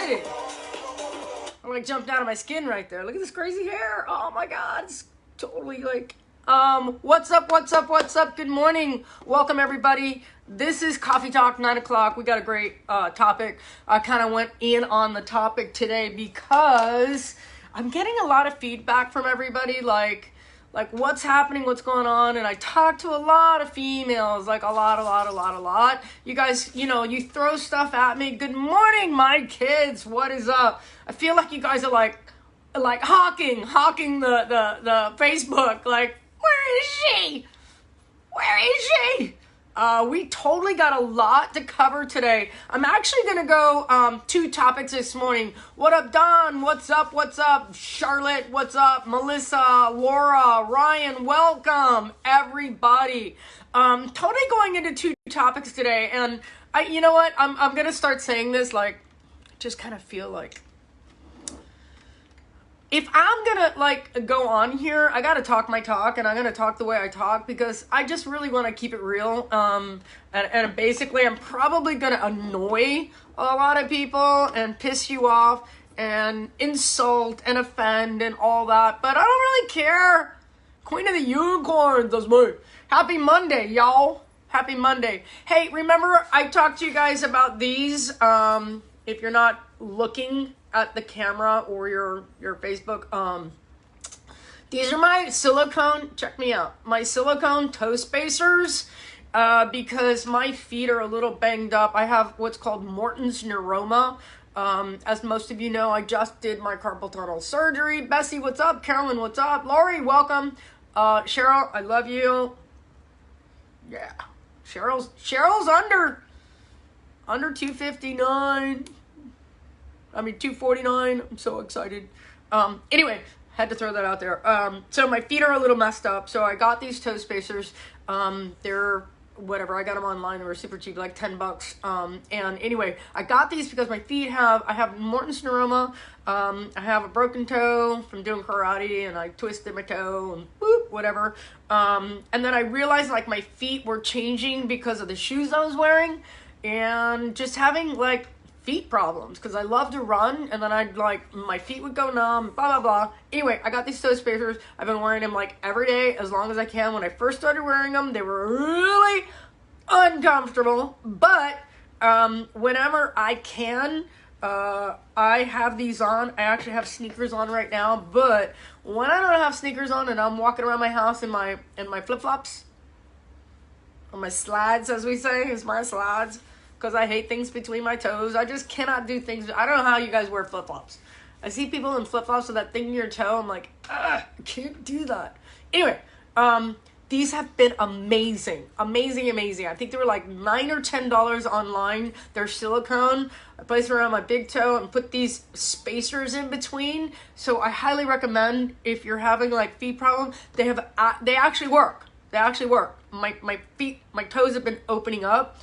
excited. I like jumped out of my skin right there. Look at this crazy hair. Oh my God. It's totally like, what's up? Good morning. Welcome everybody. This is Coffee Talk, 9 o'clock. We got a great topic. I kind of went in on the topic today because I'm getting a lot of feedback from everybody, like what's happening, what's going on, and I talk to a lot of females, like a lot. You guys, you throw stuff at me. Good morning, my kids. What is up? I feel like you guys are like hawking the Facebook, like, where is she? We totally got a lot to cover today. I'm actually going to go 2 topics this morning. What up, Don? What's up? Charlotte, what's up? Melissa, Laura, Ryan, welcome, everybody. Totally going into 2 topics today. And you know what? I'm going to start saying this, like, just kind of feel like, if I'm gonna go on here, I gotta talk my talk, and I'm gonna talk the way I talk because I just really want to keep it real. And basically, I'm probably gonna annoy a lot of people and piss you off and insult and offend and all that, but I don't really care. Queen of the Unicorns, that's me. Happy Monday, y'all. Happy Monday. Hey, remember I talked to you guys about these. If you're not looking at the camera or your Facebook, these are my silicone, check me out, my silicone toe spacers, because my feet are a little banged up. I have what's called Morton's neuroma. As most of you know, I just did my carpal tunnel surgery. Bessie, what's up? Carolyn, what's up? Laurie, welcome. Cheryl, I love you. Yeah, Cheryl's under 259. 249. I'm so excited. Anyway, had to throw that out there. So my feet are a little messed up. So I got these toe spacers. They're whatever. I got them online. They were super cheap, like $10. And anyway, I got these because my feet I have Morton's neuroma. I have a broken toe from doing karate, and I twisted my toe and whoop, whatever. And then I realized like my feet were changing because of the shoes I was wearing, and just having like feet problems because I love to run, and then my feet would go numb, blah blah blah. Anyway, I got these toe spacers. I've been wearing them like every day as long as I can. When I first started wearing them, they were really uncomfortable, but whenever I can, I have these on. I actually have sneakers on right now, but when I don't have sneakers on and I'm walking around my house in my flip-flops, or my slides, as we say, is my slides, because I hate things between my toes. I just cannot do things. I don't know how you guys wear flip-flops. I see people in flip-flops with that thing in your toe. I'm like, I can't do that. Anyway, these have been amazing. I think they were like $9 or $10 online. They're silicone. I place them around my big toe and put these spacers in between. So I highly recommend if you're having like feet problems. They actually work. My feet, my toes have been opening up.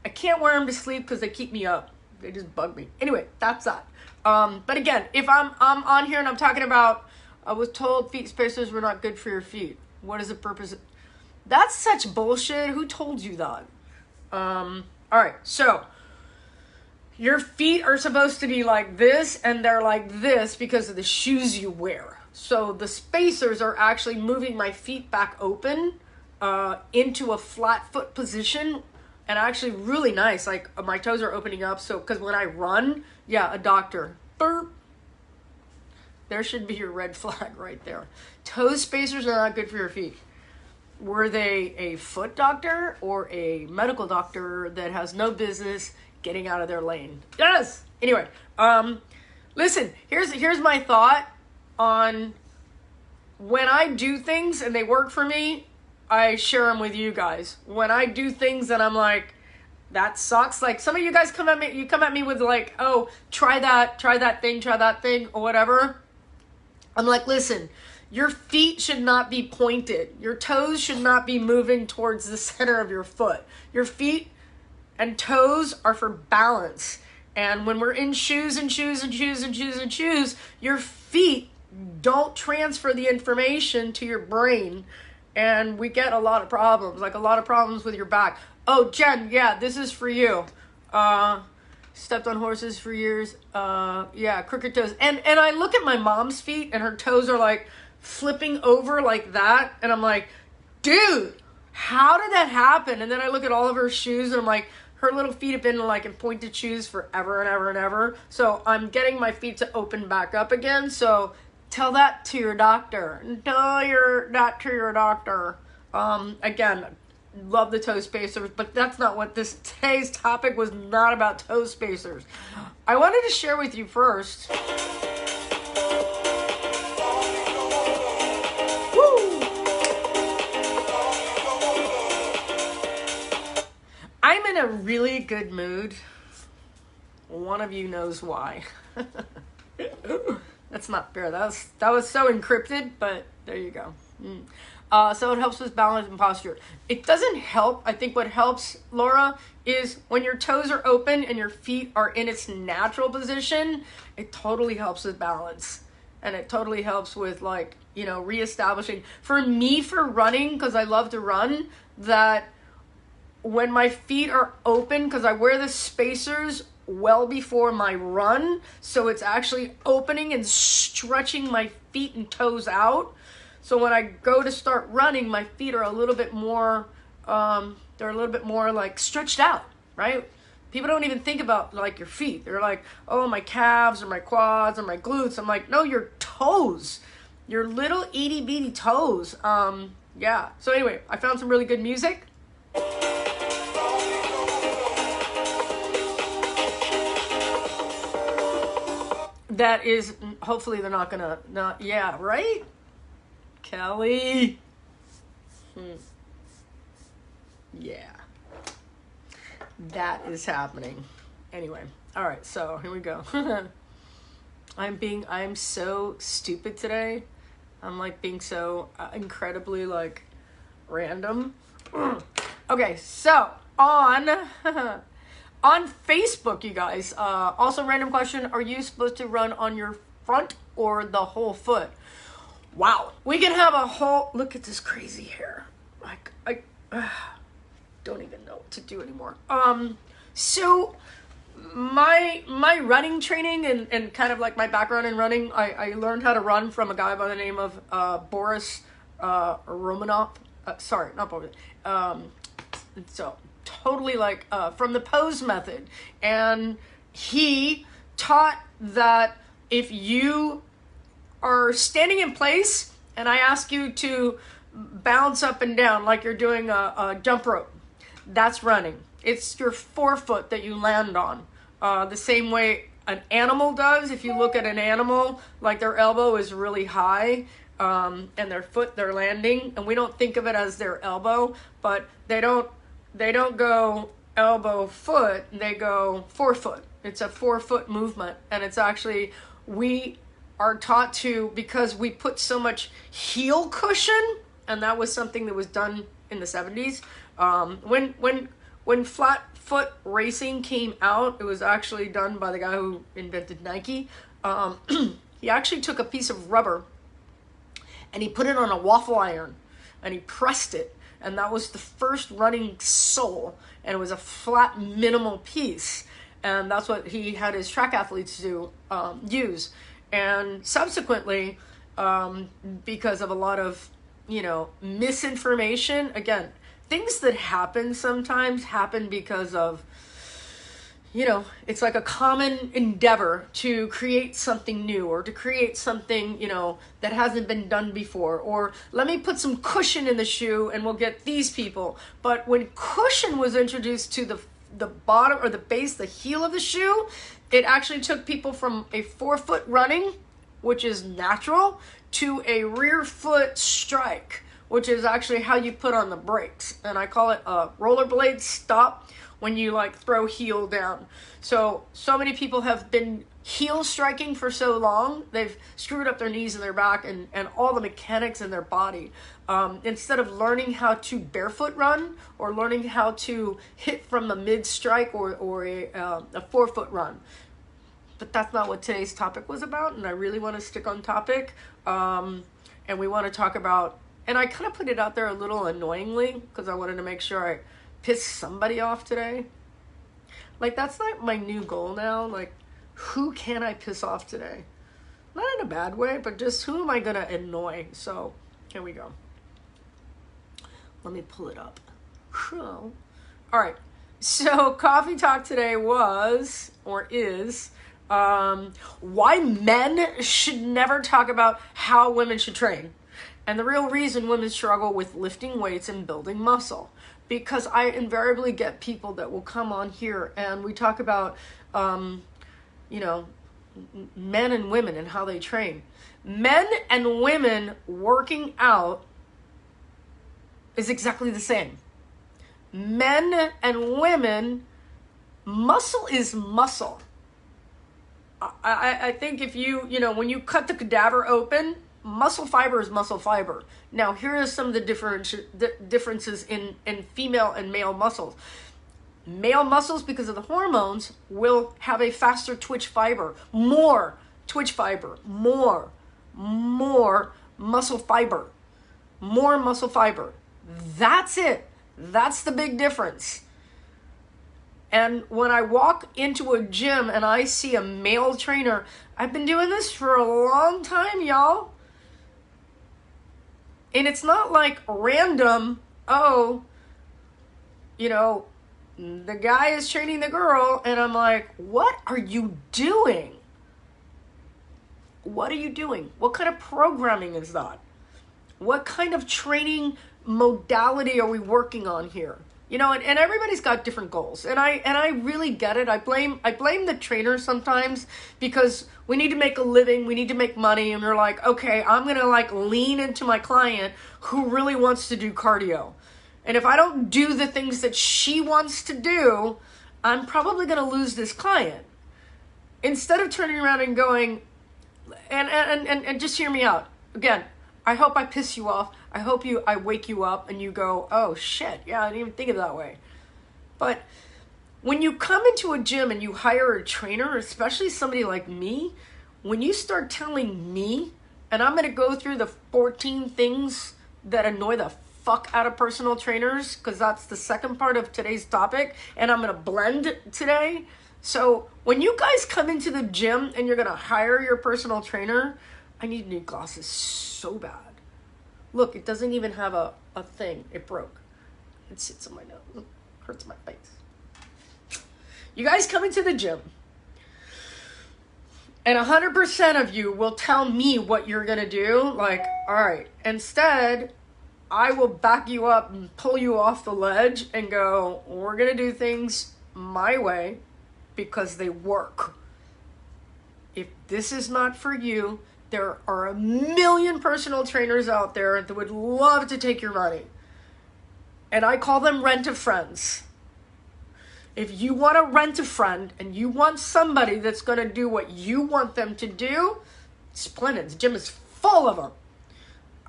I can't wear them to sleep because they keep me up. They just bug me. Anyway, that's that. But again, if I'm on here and I'm talking about, I was told feet spacers were not good for your feet. What is the purpose? That's such bullshit. Who told you that? All right. So your feet are supposed to be like this, and they're like this because of the shoes you wear. So the spacers are actually moving my feet back open, into a flat foot position. And actually really nice, like my toes are opening up. So, because when I run, yeah, a doctor, burp. There should be your red flag right there. Toe spacers are not good for your feet. Were they a foot doctor or a medical doctor that has no business getting out of their lane? Yes. Anyway, listen, here's my thought on when I do things and they work for me. I share them with you guys. When I do things that I'm like, that sucks. Like some of you guys come at me with like, oh, try that thing, or whatever. I'm like, listen, your feet should not be pointed. Your toes should not be moving towards the center of your foot. Your feet and toes are for balance. And when we're in shoes, your feet don't transfer the information to your brain. And we get a lot of problems, like a lot of problems with your back. Oh, Jen, yeah, this is for you. Stepped on horses for years. Yeah, crooked toes. And I look at my mom's feet and her toes are like flipping over like that. And I'm like, dude, how did that happen? And then I look at all of her shoes and I'm like, her little feet have been like in pointed shoes forever and ever and ever. So I'm getting my feet to open back up again. So tell that to your doctor. Tell that to your doctor. Again, love the toe spacers, but that's not what today's topic was. Not about toe spacers. I wanted to share with you first. Woo! I'm in a really good mood. One of you knows why. That's not fair. That was so encrypted, but there you go. So it helps with balance and posture. It doesn't help. I think what helps, Laura, is when your toes are open and your feet are in its natural position, it totally helps with balance. And it totally helps with like, reestablishing. For me, for running, because I love to run, that when my feet are open, because I wear the spacers well before my run, so it's actually opening and stretching my feet and toes out. So when I go to start running, my feet are a little bit more, they're a little bit more like stretched out, right? People don't even think about like your feet. They're like, oh, my calves or my quads or my glutes. I'm like, no, your toes, your little itty bitty toes. Yeah. So anyway, I found some really good music. That is, hopefully they're not gonna, yeah, right? Kelly. Yeah. That is happening. Anyway, all right, so here we go. I'm so stupid today. I'm like being so incredibly like random. Okay, so on Facebook, you guys, also random question, are you supposed to run on your front or the whole foot? Wow, we can have a whole, look at this crazy hair. Like, I don't even know what to do anymore. So my running training and kind of like my background in running, I learned how to run from a guy by the name of Boris Romanov. Sorry, not Boris. So totally like from the pose method. And he taught that if you are standing in place and I ask you to bounce up and down like you're doing a jump rope, that's running. It's your forefoot that you land on. The same way an animal does. If you look at an animal, like their elbow is really high, and their foot, they're landing, and we don't think of it as their elbow, but they don't go elbow foot, they go forefoot. It's a forefoot movement, and it's actually, we are taught to, because we put so much heel cushion, and that was something that was done in the 70s. When flat foot racing came out, it was actually done by the guy who invented Nike. He actually took a piece of rubber and he put it on a waffle iron and he pressed it, and that was the first running sole, and it was a flat minimal piece, and that's what he had his track athletes use. And subsequently, because of a lot of misinformation, again, things that happen sometimes happen because of, it's like a common endeavor to create something new or to create something, that hasn't been done before. Or let me put some cushion in the shoe and we'll get these people. But when cushion was introduced to the bottom or the base, the heel of the shoe, it actually took people from a forefoot running, which is natural, to a rear foot strike, which is actually how you put on the brakes. And I call it a rollerblade stop, when you like throw heel down. So many people have been heel striking for so long, they've screwed up their knees and their back and all the mechanics in their body. Instead of learning how to barefoot run or learning how to hit from the mid strike or a forefoot run. But that's not what today's topic was about, and I really want to stick on topic. And we want to talk about, and I kind of put it out there a little annoyingly because I wanted to make sure I pissed somebody off today. Like, that's like my new goal now. Like, who can I piss off today? Not in a bad way, but just who am I gonna annoy? So, here we go. Let me pull it up. All right. So, coffee talk today was, or is, why men should never talk about how women should train. And the real reason women struggle with lifting weights and building muscle. Because I invariably get people that will come on here and we talk about, you know, men and women and how they train. Men and women working out is exactly the same. Men and women, muscle is muscle. I think if you know, when you cut the cadaver open, muscle fiber is muscle fiber. Now, here are some of the differences in female and male muscles. Male muscles, because of the hormones, will have a faster twitch fiber, more twitch fiber, more muscle fiber, more muscle fiber. That's it. That's the big difference. And when I walk into a gym and I see a male trainer, I've been doing this for a long time, y'all. And it's not like random, oh, you know, the guy is training the girl, and I'm like, what are you doing? What are you doing? What kind of programming is that? What kind of training modality are we working on here? You know, and everybody's got different goals. And I really get it. I blame the trainer sometimes because we need to make a living, we need to make money, and we're like, okay, I'm gonna like lean into my client who really wants to do cardio. And if I don't do the things that she wants to do, I'm probably going to lose this client. Instead of turning around and going, and just hear me out. Again, I hope I piss you off. I hope I wake you up and you go, oh shit, yeah, I didn't even think of it that way. But when you come into a gym and you hire a trainer, especially somebody like me, when you start telling me, and I'm going to go through the 14 things that annoy the fuck out of personal trainers, because that's the second part of today's topic, and I'm going to blend today. So when you guys come into the gym and you're going to hire your personal trainer, I need new glasses so bad. Look, it doesn't even have a thing. It broke. It sits on my nose. It hurts my face. You guys come into the gym, and 100% of you will tell me what you're going to do. Like, all right, instead, I will back you up and pull you off the ledge and go, we're going to do things my way because they work. If this is not for you, there are a million personal trainers out there that would love to take your money. And I call them rent-a-friends. If you want to rent a friend and you want somebody that's going to do what you want them to do, splendid. The gym is full of them.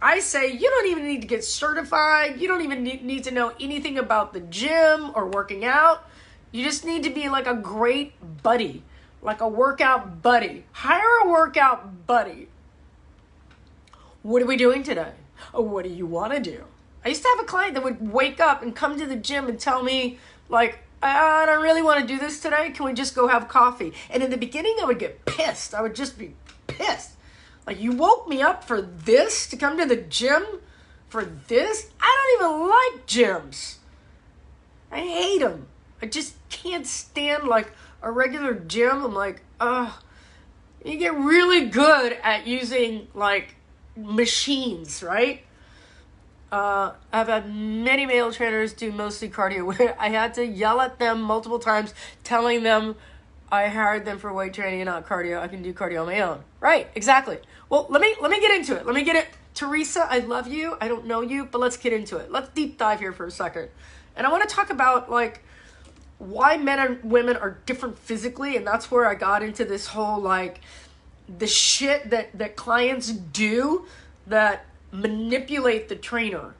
I say you don't even need to get certified. You don't even need to know anything about the gym or working out. You just need to be like a great buddy, like a workout buddy. Hire a workout buddy. What are we doing today? Oh, what do you want to do? I used to have a client that would wake up and come to the gym and tell me, like, I don't really want to do this today. Can we just go have coffee? And in the beginning, I would get pissed. I would just be pissed. Like, you woke me up for this, to come to the gym for this? I don't even like gyms. I hate them. I just can't stand, like, a regular gym. I'm like, you get really good at using, like, machines, right? I've had many male trainers do mostly cardio. I had to yell at them multiple times, telling them I hired them for weight training and not cardio. I can do cardio on my own. Right, exactly. Well, let me get into it. Let me get it. Teresa, I love you. I don't know you, but let's get into it. Let's deep dive here for a second. And I want to talk about, like, why men and women are different physically. And that's where I got into this whole, like, the shit that clients do that manipulate the trainer.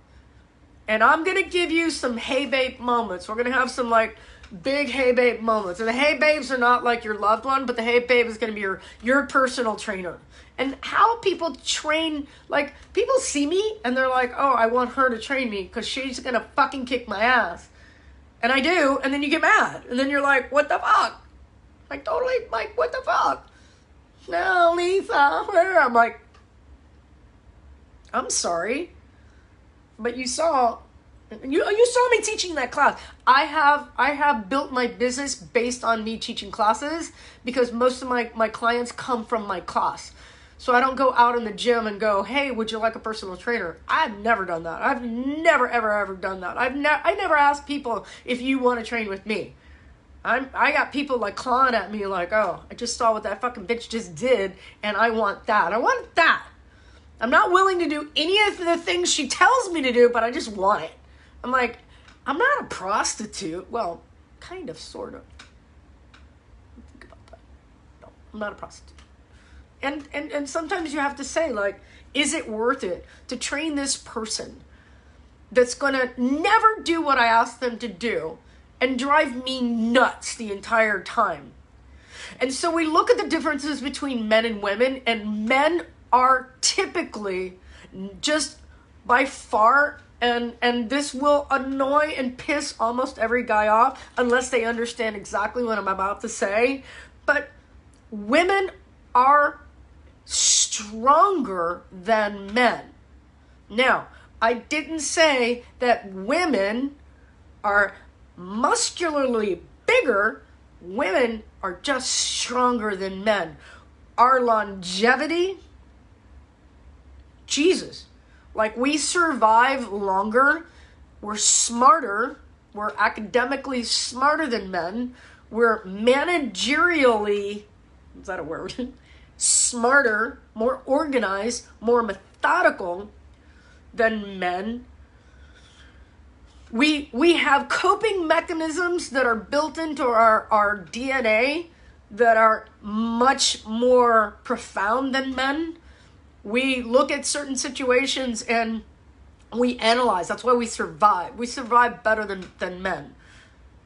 And I'm going to give you some hey babe moments. We're going to have some, like, big hey babe moments. And the hey babes are not like your loved one, but the hey babe is going to be your personal trainer. And how people train, like, people see me and they're like, oh, I want her to train me because she's going to fucking kick my ass. And I do, and then you get mad. And then you're like, what the fuck? Like, totally, like, what the fuck? No, Lisa, where? I'm like, I'm sorry, but you saw me teaching that class. I have built my business based on me teaching classes because most of my clients come from my class. So I don't go out in the gym and go, hey, would you like a personal trainer? I've never done that. I've never, ever done that. I never asked people if you want to train with me. I got people like clawing at me like, oh, I just saw what that fucking bitch just did and I want that. I want that. I'm not willing to do any of the things she tells me to do, but I just want it. I'm like, I'm not a prostitute. Well, kind of, sort of. Think about that. No, I'm not a prostitute. And sometimes you have to say, like, is it worth it to train this person that's going to never do what I asked them to do and drive me nuts the entire time? And so we look at the differences between men and women, and men are typically just by far, and this will annoy and piss almost every guy off unless they understand exactly what I'm about to say, but women are stronger than men. Now, I didn't say that women are muscularly bigger. Women are just stronger than men. Our longevity, Jesus, like we survive longer, we're smarter, we're academically smarter than men, we're managerially, is that a word? Smarter, more organized, more methodical than men. We have coping mechanisms that are built into our DNA that are much more profound than men. We look at certain situations and we analyze. That's why we survive. We survive better than men.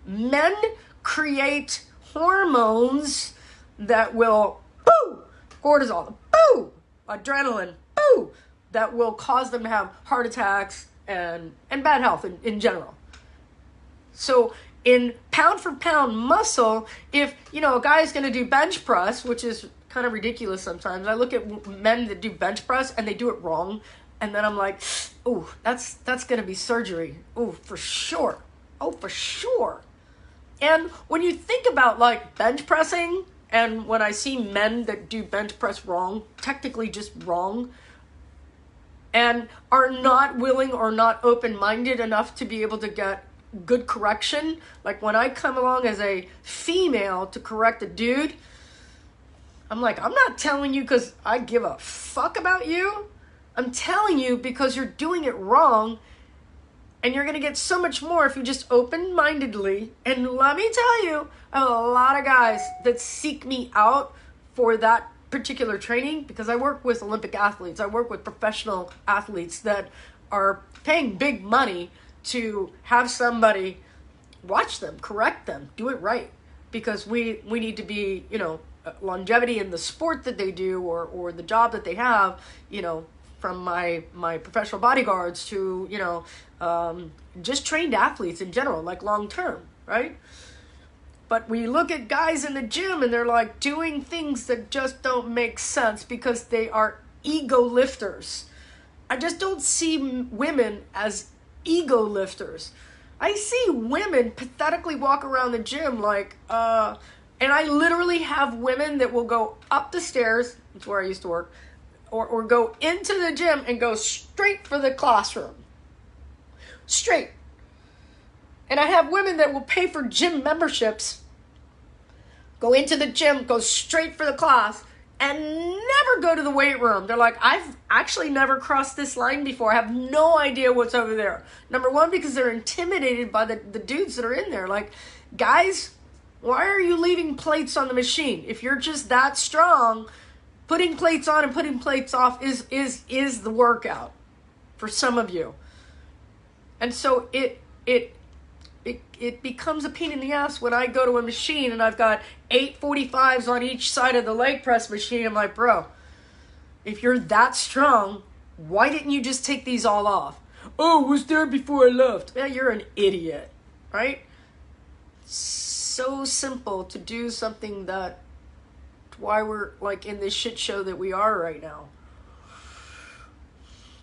Men create hormones that will, boo, cortisol, boo, adrenaline, boo, that will cause them to have heart attacks and bad health in general. So in pound for pound muscle, if, a guy is going to do bench press, which is kind of ridiculous sometimes. I look at men that do bench press and they do it wrong. And then I'm like, oh, that's going to be surgery. Oh, for sure. Oh, for sure. And when you think about like bench pressing, and when I see men that do bench press wrong, technically just wrong, and are not willing or not open-minded enough to be able to get good correction, like when I come along as a female to correct a dude, I'm like, I'm not telling you because I give a fuck about you. I'm telling you because you're doing it wrong, and you're going to get so much more if you just open-mindedly. And let me tell you, I have a lot of guys that seek me out for that particular training because I work with Olympic athletes. I work with professional athletes that are paying big money to have somebody watch them, correct them, do it right. Because we need to be, longevity in the sport that they do or the job that they have, from my professional bodyguards to, just trained athletes in general, like long term, right? But we look at guys in the gym and they're like doing things that just don't make sense because they are ego lifters. I just don't see women as ego lifters. I see women pathetically walk around the gym like, and I literally have women that will go up the stairs, that's where I used to work, or go into the gym and go straight for the classroom. Straight. And I have women that will pay for gym memberships, go into the gym, go straight for the class, and never go to the weight room. They're like, I've actually never crossed this line before. I have no idea what's over there. Number one, because they're intimidated by the dudes that are in there. Like, guys, why are you leaving plates on the machine? If you're just that strong, putting plates on and putting plates off is the workout for some of you. And so it becomes a pain in the ass when I go to a machine and I've got 845s on each side of the leg press machine. I'm like, bro, if you're that strong, why didn't you just take these all off? Oh, was there before I left? Yeah, you're an idiot, right? so simple to do something that why we're like in this shit show that we are right now.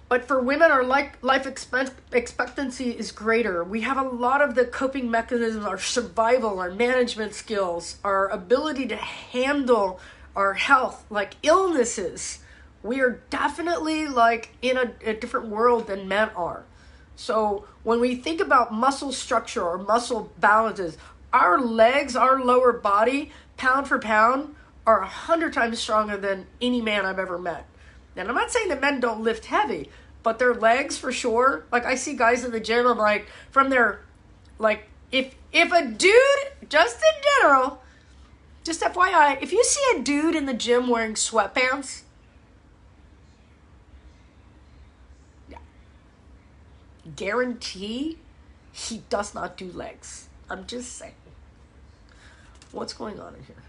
But for women, our life expectancy is greater. We have a lot of the coping mechanisms, our survival, our management skills, our ability to handle our health, like illnesses. We are definitely like in a different world than men are. So when we think about muscle structure or muscle balances, our legs, our lower body, pound for pound, are 100 times stronger than any man I've ever met. And I'm not saying that men don't lift heavy, but their legs for sure. Like I see guys in the gym, I'm like, from their, like, if a dude, just in general, just FYI, if you see a dude in the gym wearing sweatpants, yeah, guarantee he does not do legs. I'm just saying. What's going on in here?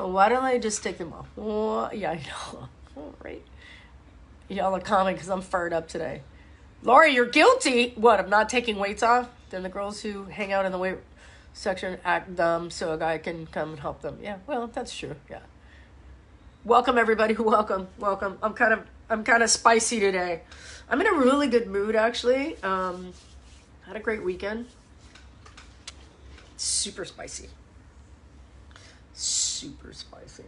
Why don't I just take them off? Oh, yeah, I know. All right. Y'all are calming because I'm fired up today. Lori, you're guilty. What, of not taking weights off? Then the girls who hang out in the weight section act dumb so a guy can come and help them. Yeah, well, that's true. Yeah. Welcome, everybody. Welcome. I'm kind of spicy today. I'm in a really good mood, actually. Had a great weekend. Super spicy. Super spicy.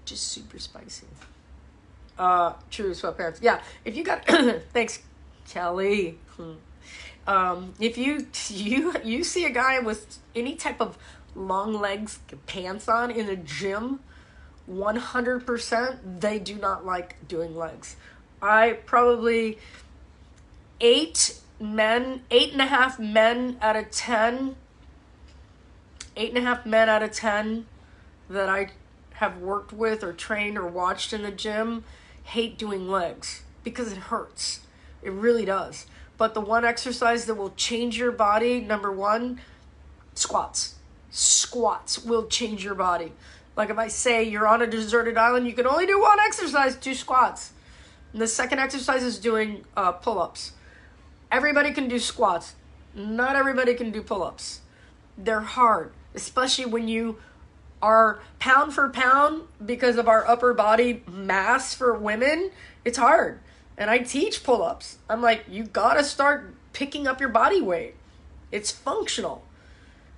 Just super spicy. True sweatpants. Yeah, if you got thanks, Kelly. If you see a guy with any type of long legs pants on in a gym, 100% they do not like doing legs. I probably 8.5 men out of 10 that I have worked with or trained or watched in the gym hate doing legs because it hurts. It really does. But the one exercise that will change your body, number one, squats. Squats will change your body. Like if I say you're on a deserted island, you can only do one exercise, 2 squats. And the second exercise is doing pull-ups. Everybody can do squats. Not everybody can do pull-ups. They're hard, especially when you are pound for pound because of our upper body mass for women. It's hard. And I teach pull-ups. I'm like, you gotta start picking up your body weight. It's functional.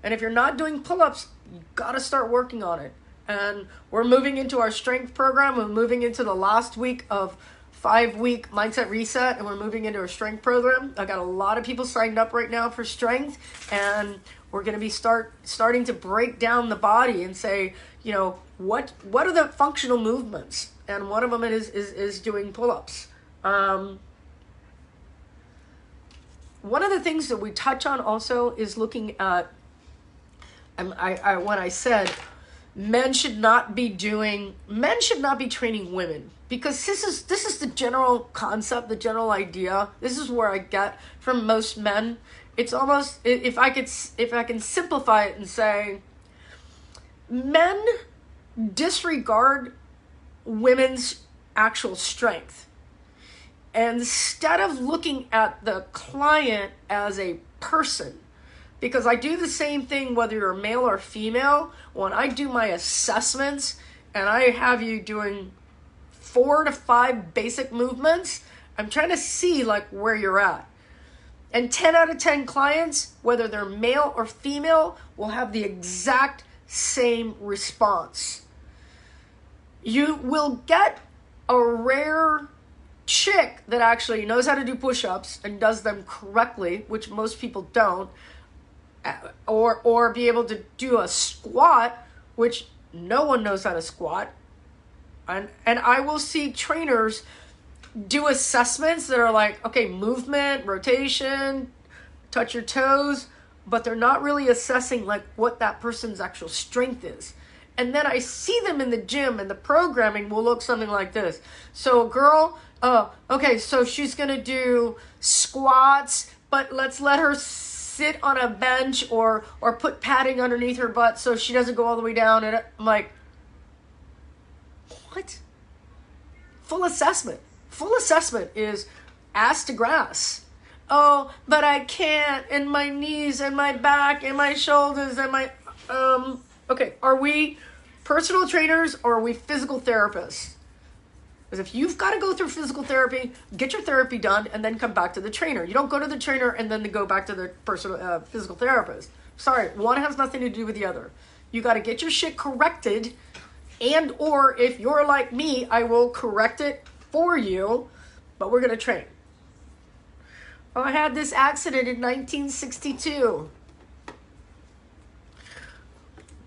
And if you're not doing pull-ups, you gotta start working on it. And we're moving into our strength program. We're moving into the last week of 5-week mindset reset, and we're moving into our strength program. I got a lot of people signed up right now for strength, and we're going to be starting to break down the body and say, you know, what are the functional movements? And one of them is doing pull-ups. One of the things that we touch on also is looking at, when I said men should not be training women, because this is the general concept, the general idea. This is where I get from most men. It's almost, if I can simplify it and say, men disregard women's actual strength. And instead of looking at the client as a person, because I do the same thing whether you're male or female. When I do my assessments and I have you doing 4 to 5 basic movements, I'm trying to see like where you're at. And 10 out of 10 clients, whether they're male or female, will have the exact same response. You will get a rare chick that actually knows how to do push-ups and does them correctly, which most people don't, or be able to do a squat, which no one knows how to squat. And I will see trainers do assessments that are like, okay, movement, rotation, touch your toes, but they're not really assessing like what that person's actual strength is. And then I see them in the gym, and the programming will look something like this. So a girl, okay, so she's gonna do squats, but let's let her sit on a bench or put padding underneath her butt so she doesn't go all the way down. And I'm like, what? Full assessment. Full assessment is ass to grass. oh, but I can't, and my knees and my back and my shoulders and my, okay, are we personal trainers or are we physical therapists? Because if you've got to go through physical therapy, get your therapy done and then come back to the trainer. You don't go to the trainer and then go back to the personal physical therapist. Sorry, one has nothing to do with the other. You got to get your shit corrected, and or if you're like me, I will correct it for you, but we're going to train. Oh, I had this accident in 1962.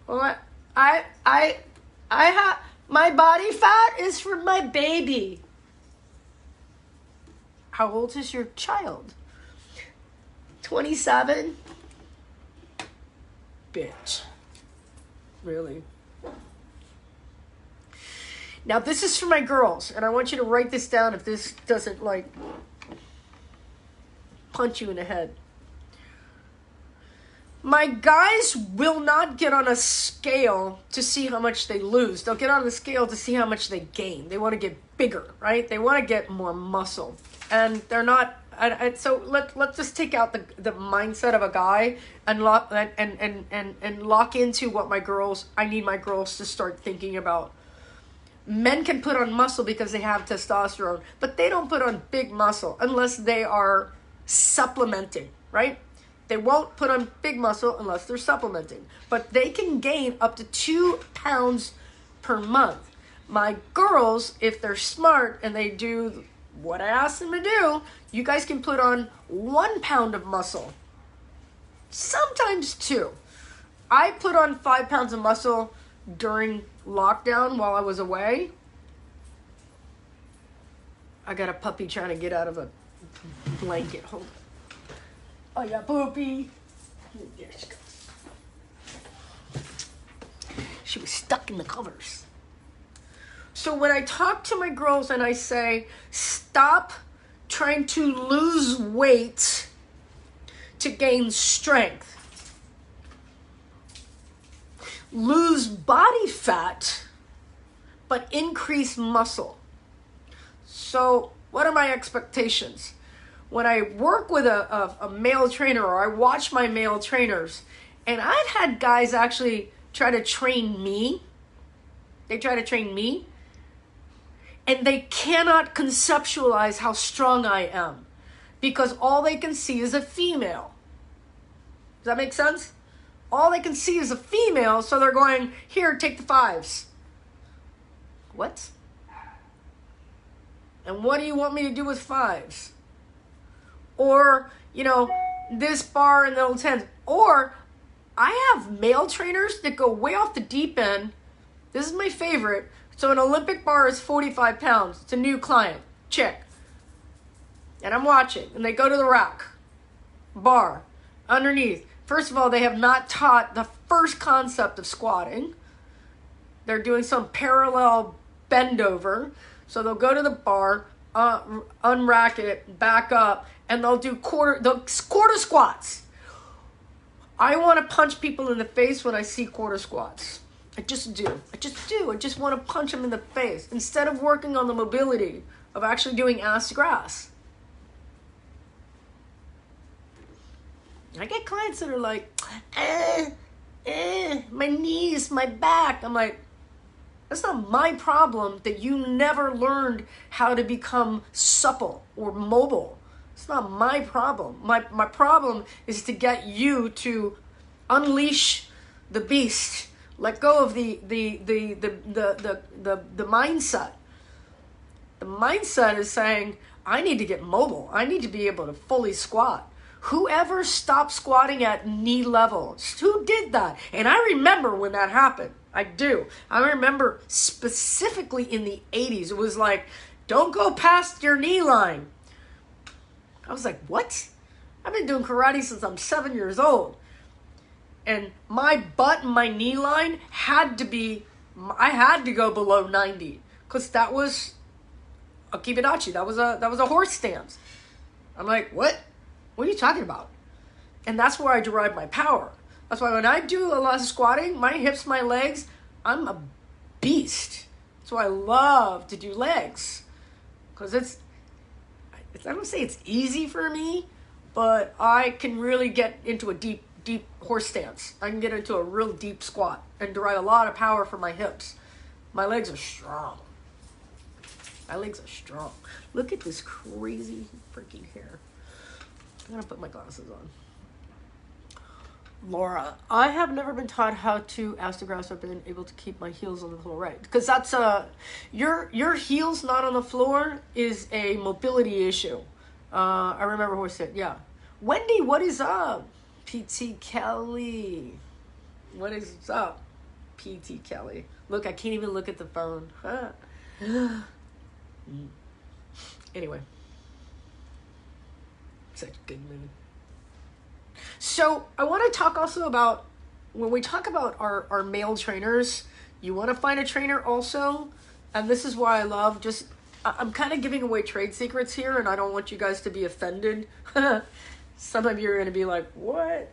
Well, I have, my body fat is from my baby. How old is your child? 27? Bitch. Really? Now this is for my girls, and I want you to write this down if this doesn't like punch you in the head. My guys will not get on a scale to see how much they lose. They'll get on the scale to see how much they gain. They want to get bigger, right? They want to get more muscle. And they're not... so let's just take out the mindset of a guy and lock into what I need my girls to start thinking about. Men can put on muscle because they have testosterone, but they don't put on big muscle unless they are supplementing, right? They won't put on big muscle unless they're supplementing. But they can gain up to 2 pounds per month. My girls, if they're smart and they do what I ask them to do, you guys can put on 1 pound of muscle. Sometimes 2. I put on 5 pounds of muscle during lockdown while I was away. I got a puppy trying to get out of a blanket. Hold on. Oh yeah, Poopy. There she goes. She was stuck in the covers. So when I talk to my girls and I say, stop trying to lose weight to gain strength. Lose body fat, but increase muscle. So what are my expectations? When I work with a male trainer, or I watch my male trainers, and I've had guys actually try to train me. They try to train me, and they cannot conceptualize how strong I am because all they can see is a female. Does that make sense? All they can see is a female, so they're going, here, take the 5s. What? And what do you want me to do with 5s? Or, this bar and little 10s. Or, I have male trainers that go way off the deep end. This is my favorite. So an Olympic bar is 45 pounds. It's a new client. Chick. And I'm watching. And they go to the rack. Bar. Underneath. First of all, they have not taught the first concept of squatting. They're doing some parallel bend over. So they'll go to the bar, unrack it, back up, and they'll do quarter squats. I want to punch people in the face when I see quarter squats. I just do. I just want to punch them in the face instead of working on the mobility of actually doing ass to grass. I get clients that are like, my knees, my back. I'm like, that's not my problem that you never learned how to become supple or mobile. It's not my problem. My problem is to get you to unleash the beast. Let go of the mindset. The mindset is saying, I need to get mobile. I need to be able to fully squat. Whoever stopped squatting at knee level, who did that? And I remember when that happened. I do. I remember specifically in the 80s, it was like, don't go past your knee line. I was like, what? I've been doing karate since I'm 7 years old. And my butt and my knee line had to go below 90. Because that was a kibidachi. That was a horse stance. I'm like, what? What are you talking about? And that's where I derive my power. That's why when I do a lot of squatting, my hips, my legs, I'm a beast. That's why I love to do legs. Because I don't say it's easy for me, but I can really get into a deep horse stance. I can get into a real deep squat and derive a lot of power from my hips. My legs are strong. My legs are strong. Look at this crazy freaking hair. I'm gonna put my glasses on. Laura, I have never been taught how to ask the grass. I've been able to keep my heels on the floor, right? Because that's your heels not on the floor is a mobility issue. I remember who said, yeah. Wendy, what is up? PT Kelly. What is up? PT Kelly. Look, I can't even look at the phone. Anyway. Such good mood. So I want to talk also about, when we talk about our male trainers, you want to find a trainer also, and this is why I love I'm kind of giving away trade secrets here, and I don't want you guys to be offended. Some of you are going to be like, what?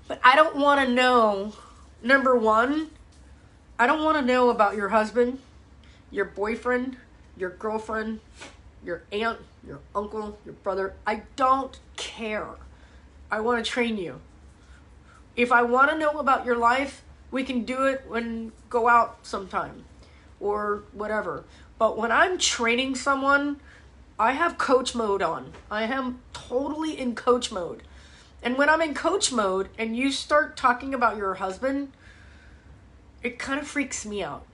But I don't want to know, number one, I don't want to know about your husband, your boyfriend, your girlfriend, your aunt, your uncle, your brother. I don't care. I want to train you. If I want to know about your life, we can do it when go out sometime or whatever. But when I'm training someone, I have coach mode on. I am totally in coach mode. And when I'm in coach mode and you start talking about your husband, it kind of freaks me out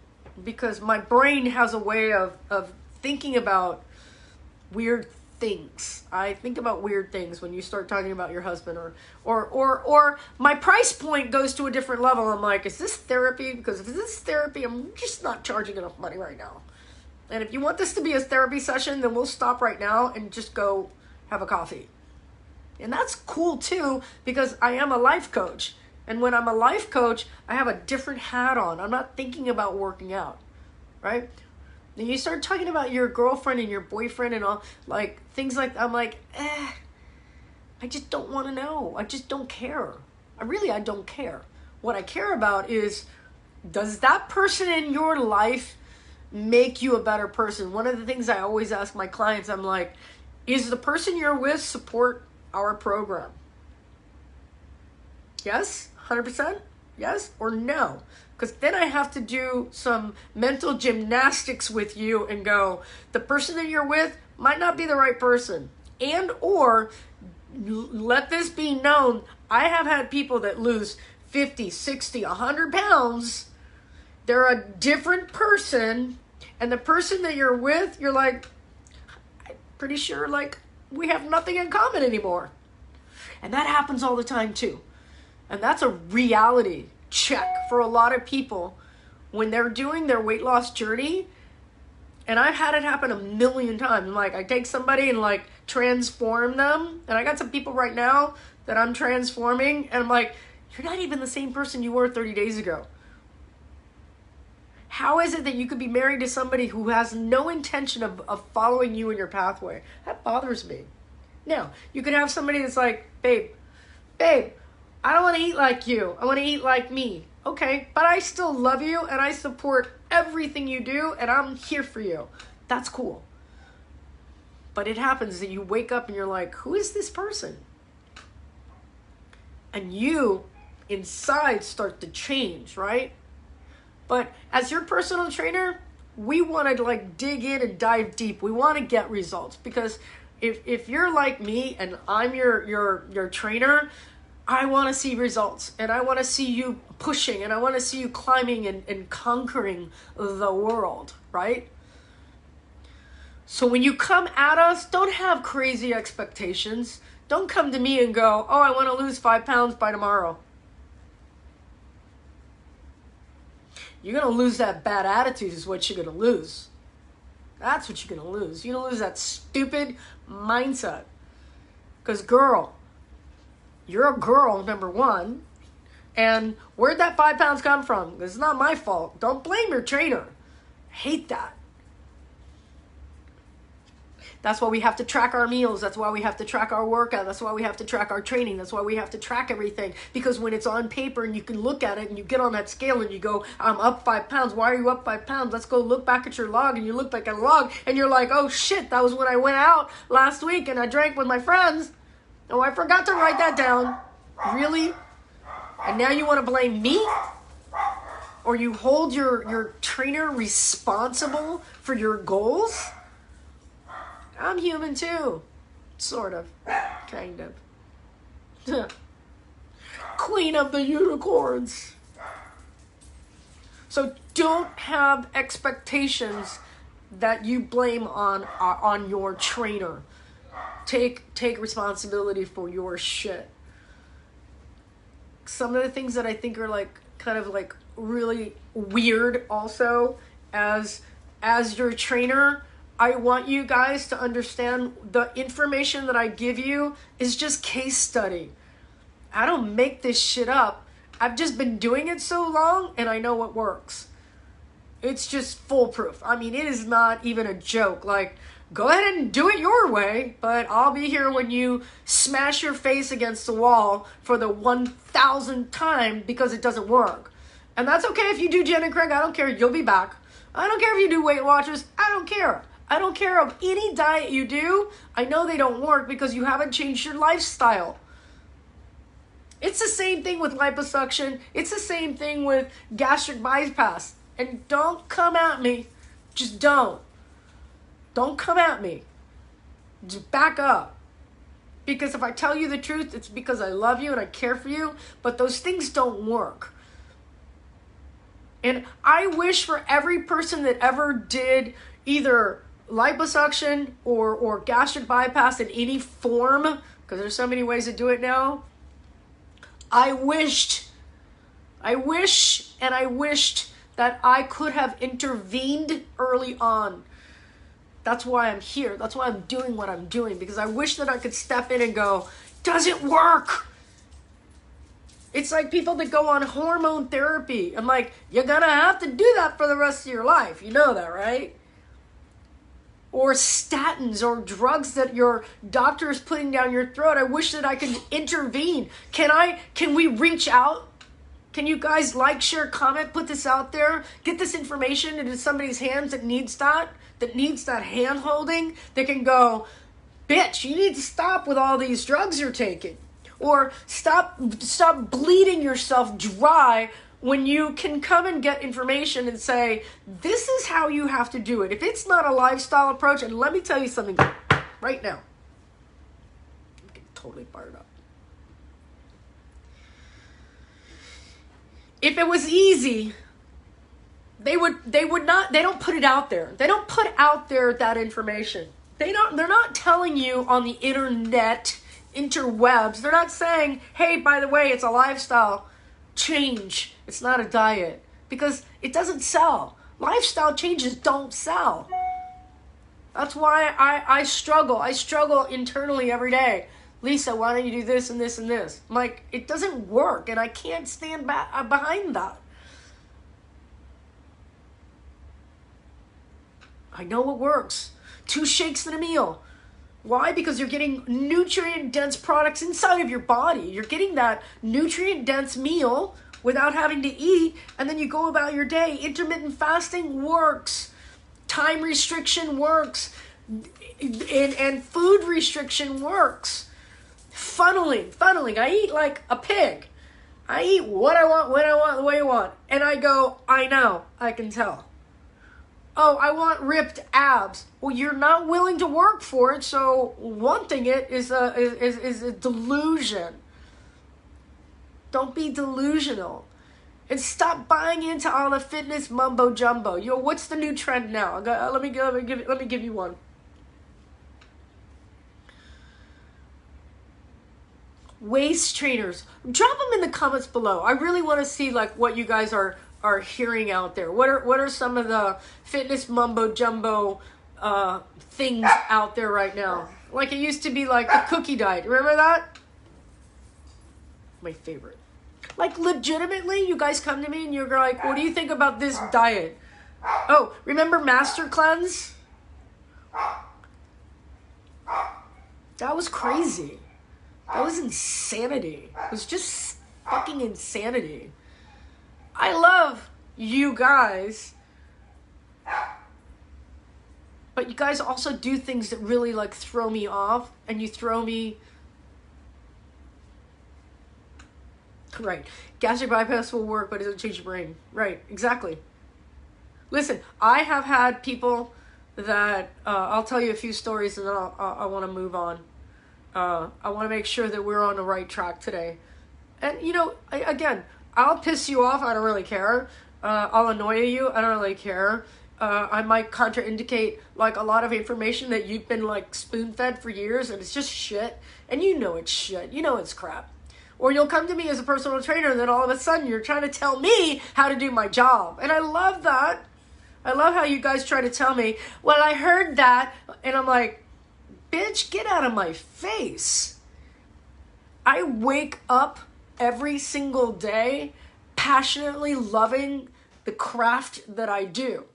because my brain has a way of thinking about weird things. I think about weird things when you start talking about your husband, or my price point goes to a different level. I'm like, is this therapy? Because if this is therapy, I'm just not charging enough money right now. And if you want this to be a therapy session, then we'll stop right now and just go have a coffee. And that's cool too, because I am a life coach. And when I'm a life coach, I have a different hat on. I'm not thinking about working out, right? Then you start talking about your girlfriend and your boyfriend and all, like, things like, I'm like, I just don't want to know. I just don't care. I don't care. What I care about is, does that person in your life make you a better person? One of the things I always ask my clients, I'm like, is the person you're with support our program? Yes? 100%? Yes or no? Because then I have to do some mental gymnastics with you and go, the person that you're with might not be the right person. And or let this be known, I have had people that lose 50, 60, 100 pounds. They're a different person. And the person that you're with, you're like, I'm pretty sure like we have nothing in common anymore. And that happens all the time too. And that's a reality check for a lot of people when they're doing their weight loss journey. And I've had it happen a million times. Like, I take somebody and like transform them. And I got some people right now that I'm transforming. And I'm like, you're not even the same person you were 30 days ago. How is it that you could be married to somebody who has no intention of following you in your pathway? That bothers me. Now, you could have somebody that's like, babe, I don't want to eat like you. I want to eat like me. Okay, but I still love you and I support everything you do and I'm here for you. That's cool. But it happens that you wake up and you're like, who is this person? And you inside start to change, right? But as your personal trainer, we want to like dig in and dive deep. We want to get results because if you're like me and I'm your trainer, I want to see results and I want to see you pushing and I want to see you climbing and conquering the world, right? So when you come at us, don't have crazy expectations. Don't come to me and go, oh, I want to lose 5 pounds by tomorrow. You're going to lose that bad attitude is what you're going to lose. That's what you're going to lose. You're going to lose that stupid mindset. Because girl, you're a girl, number one. And where'd that 5 pounds come from? It's not my fault. Don't blame your trainer. I hate that. That's why we have to track our meals. That's why we have to track our workout. That's why we have to track our training. That's why we have to track everything. Because when it's on paper and you can look at it and you get on that scale and you go, I'm up 5 pounds. Why are you up 5 pounds? Let's go look back at your log, and you look back at a log and you're like, oh shit, that was when I went out last week and I drank with my friends. Oh, I forgot to write that down. Really? And now you want to blame me? Or you hold your trainer responsible for your goals? I'm human too. Sort of. Kind of. Queen of the unicorns. So don't have expectations that you blame on your trainer. Take responsibility for your shit. Some of the things that I think are like kind of like really weird also as your trainer, I want you guys to understand the information that I give you is just case study. I don't make this shit up. I've just been doing it so long and I know what works. It's just foolproof. I mean, it is not even a joke. Like, go ahead and do it your way, but I'll be here when you smash your face against the wall for the 1,000th time because it doesn't work. And that's okay if you do Jen and Craig. I don't care. You'll be back. I don't care if you do Weight Watchers. I don't care. I don't care of any diet you do. I know they don't work because you haven't changed your lifestyle. It's the same thing with liposuction. It's the same thing with gastric bypass. And don't come at me. Just don't. Don't come at me. Just back up. Because if I tell you the truth, it's because I love you and I care for you. But those things don't work. And I wish for every person that ever did either liposuction or gastric bypass in any form, because there's so many ways to do it now, I wished that I could have intervened early on. That's why I'm here. That's why I'm doing what I'm doing, because I wish that I could step in and go, does it work? It's like people that go on hormone therapy. I'm like, you're going to have to do that for the rest of your life. You know that, right? Or statins or drugs that your doctor is putting down your throat. I wish that I could intervene. Can we reach out? Can you guys like, share, comment, put this out there? Get this information into somebody's hands that needs that hand holding, that can go, bitch, you need to stop with all these drugs you're taking. Or stop bleeding yourself dry when you can come and get information and say, this is how you have to do it. If it's not a lifestyle approach, and let me tell you something right now. I'm getting totally fired up. If it was easy, they don't put it out there. They don't put out there that information. They're not telling you on the interwebs. They're not saying, hey, by the way, it's a lifestyle change. It's not a diet, because it doesn't sell. Lifestyle changes don't sell. That's why I struggle. I struggle internally every day. Lisa, why don't you do this and this and this? I'm like, it doesn't work, and I can't stand behind that. I know what works. 2 shakes in a meal. Why? Because you're getting nutrient-dense products inside of your body. You're getting that nutrient-dense meal without having to eat, and then you go about your day. Intermittent fasting works. Time restriction works. And food restriction works. Funneling. I eat like a pig. I eat what I want, when I want, the way I want. And I go, I know, I can tell. Oh, I want ripped abs. Well, you're not willing to work for it, so wanting it is a delusion. Don't be delusional. And stop buying into all the fitness mumbo jumbo. Yo, what's the new trend now? Let me give you one. Waist trainers. Drop them in the comments below. I really want to see like what you guys are hearing out there. What are some of the fitness mumbo jumbo things out there right now? Like it used to be like the cookie diet. Remember that? My favorite. Like legitimately, you guys come to me and you're like, what do you think about this diet? Oh, remember Master Cleanse? That was crazy. That was insanity. It was just fucking insanity. I love you guys, but you guys also do things that really like throw me off, and you throw me. Right. Gastric bypass will work, but it doesn't change your brain. Right. Exactly. Listen, I have had people that I'll tell you a few stories, and then I want to move on. I want to make sure that we're on the right track today. And you know, again, I'll piss you off. I don't really care. I'll annoy you. I don't really care. I might contraindicate like a lot of information that you've been like spoon-fed for years, and it's just shit. And you know it's shit. You know it's crap. Or you'll come to me as a personal trainer, and then all of a sudden you're trying to tell me how to do my job. And I love that. I love how you guys try to tell me, well, I heard that. And I'm like, bitch, get out of my face. I wake up every single day passionately loving the craft that I do.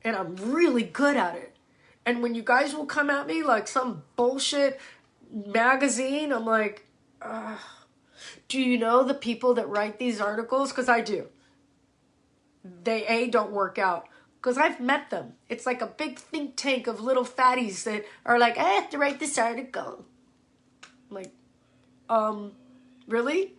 And I'm really good at it. And when you guys will come at me like some bullshit magazine, I'm like, do you know the people that write these articles? Because I do. They, don't work out. Because I've met them. It's like a big think tank of little fatties that are like, I have to write this article. I'm like, really?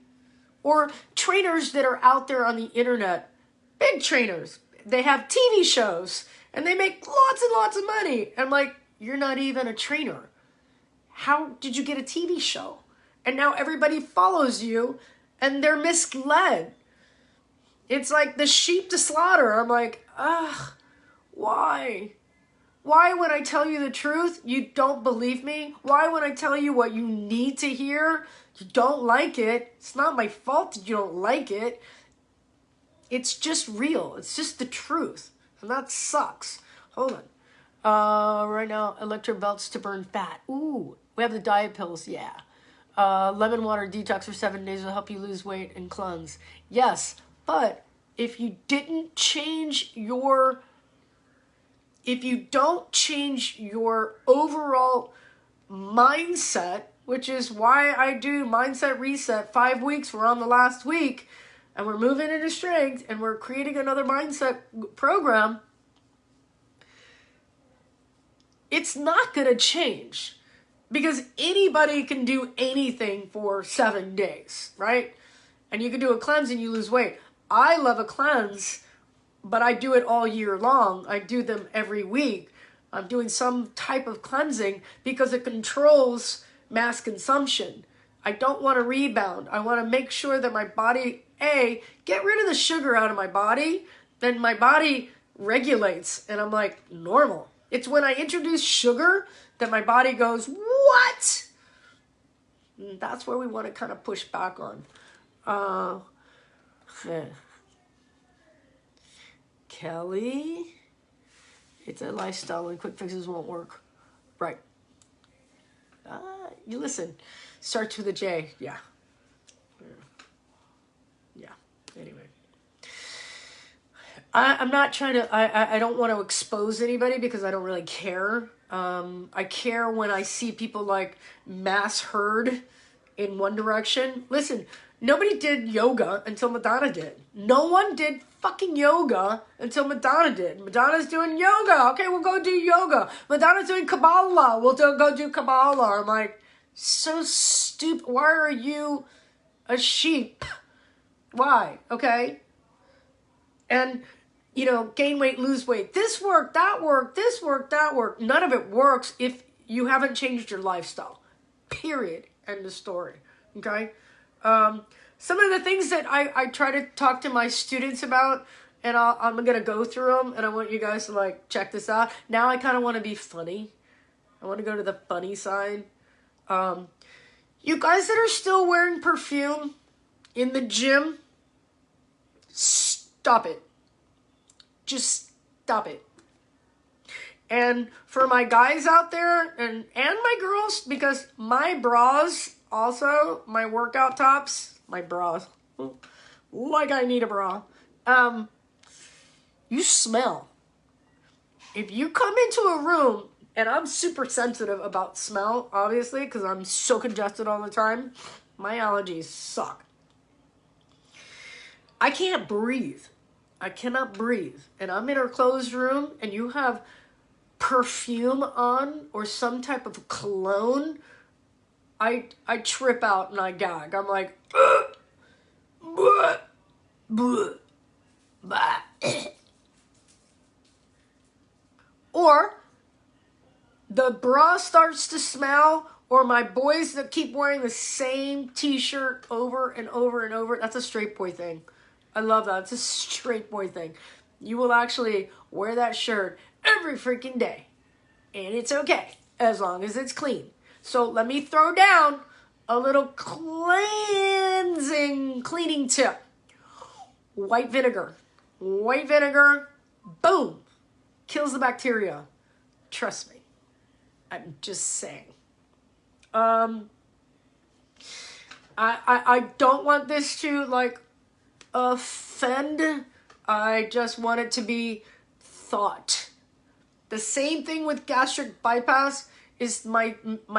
Or trainers that are out there on the internet. Big trainers. They have TV shows. And they make lots and lots of money. And I'm like, you're not even a trainer. How did you get a TV show? And now everybody follows you. And they're misled. It's like the sheep to slaughter. I'm like, why? Why when I tell you the truth, you don't believe me? Why when I tell you what you need to hear, you don't like it? It's not my fault that you don't like it. It's just real. It's just the truth. And that sucks. Hold on. Right now, electro belts to burn fat. Ooh, we have the diet pills, yeah. Lemon water detox for 7 days will help you lose weight and cleanse. Yes, but if you don't change your overall mindset, which is why I do Mindset Reset 5 weeks, we're on the last week, and we're moving into strength, and we're creating another mindset program, it's not going to change. Because anybody can do anything for 7 days, right? And you can do a cleanse and you lose weight. I love a cleanse, but I do it all year long. I do them every week. I'm doing some type of cleansing because it controls mass consumption. I don't want to rebound. I want to make sure that my body, get rid of the sugar out of my body, then my body regulates, and I'm like, normal. It's when I introduce sugar that my body goes, what? And that's where we want to kind of push back on. Kelly, it's a lifestyle and quick fixes won't work. Right. You listen. Starts with a J. Yeah. Anyway. I'm not trying to, I don't want to expose anybody because I don't really care. I care when I see people like mass herd in one direction. Listen, nobody did yoga until Madonna did. No one did fucking yoga until Madonna did. Madonna's doing yoga. Okay, we'll go do yoga. Madonna's doing Kabbalah. We'll go do Kabbalah. I'm like, so stupid. Why are you a sheep? Why? Okay? And, you know, gain weight, lose weight. This worked, that worked, this worked, that worked. None of it works if you haven't changed your lifestyle. Period. End of story. Okay? Some of the things that I try to talk to my students about, and I'm going to go through them, and I want you guys to, like, check this out. Now I kind of want to be funny. I want to go to the funny side. You guys that are still wearing perfume in the gym, stop it. Just stop it. And for my guys out there and my girls, because my bras also, my workout tops, my bras, like I need a bra, you smell. If you come into a room And I'm super sensitive about smell, obviously, because I'm so congested all the time. My allergies suck. I can't breathe. I cannot breathe. And I'm in her closed room, and you have perfume on or some type of cologne. I trip out and I gag. I'm like, bleh, bleh, bleh. Or the bra starts to smell, or my boys that keep wearing the same t-shirt over and over and over. That's a straight boy thing. I love that. It's a straight boy thing. You will actually wear that shirt every freaking day. And it's okay, as long as it's clean. So let me throw down a little cleaning tip. White vinegar. White vinegar, boom, kills the bacteria. Trust me. I'm just saying. I don't want this to, like, offend. I just want it to be thought. The same thing with gastric bypass is my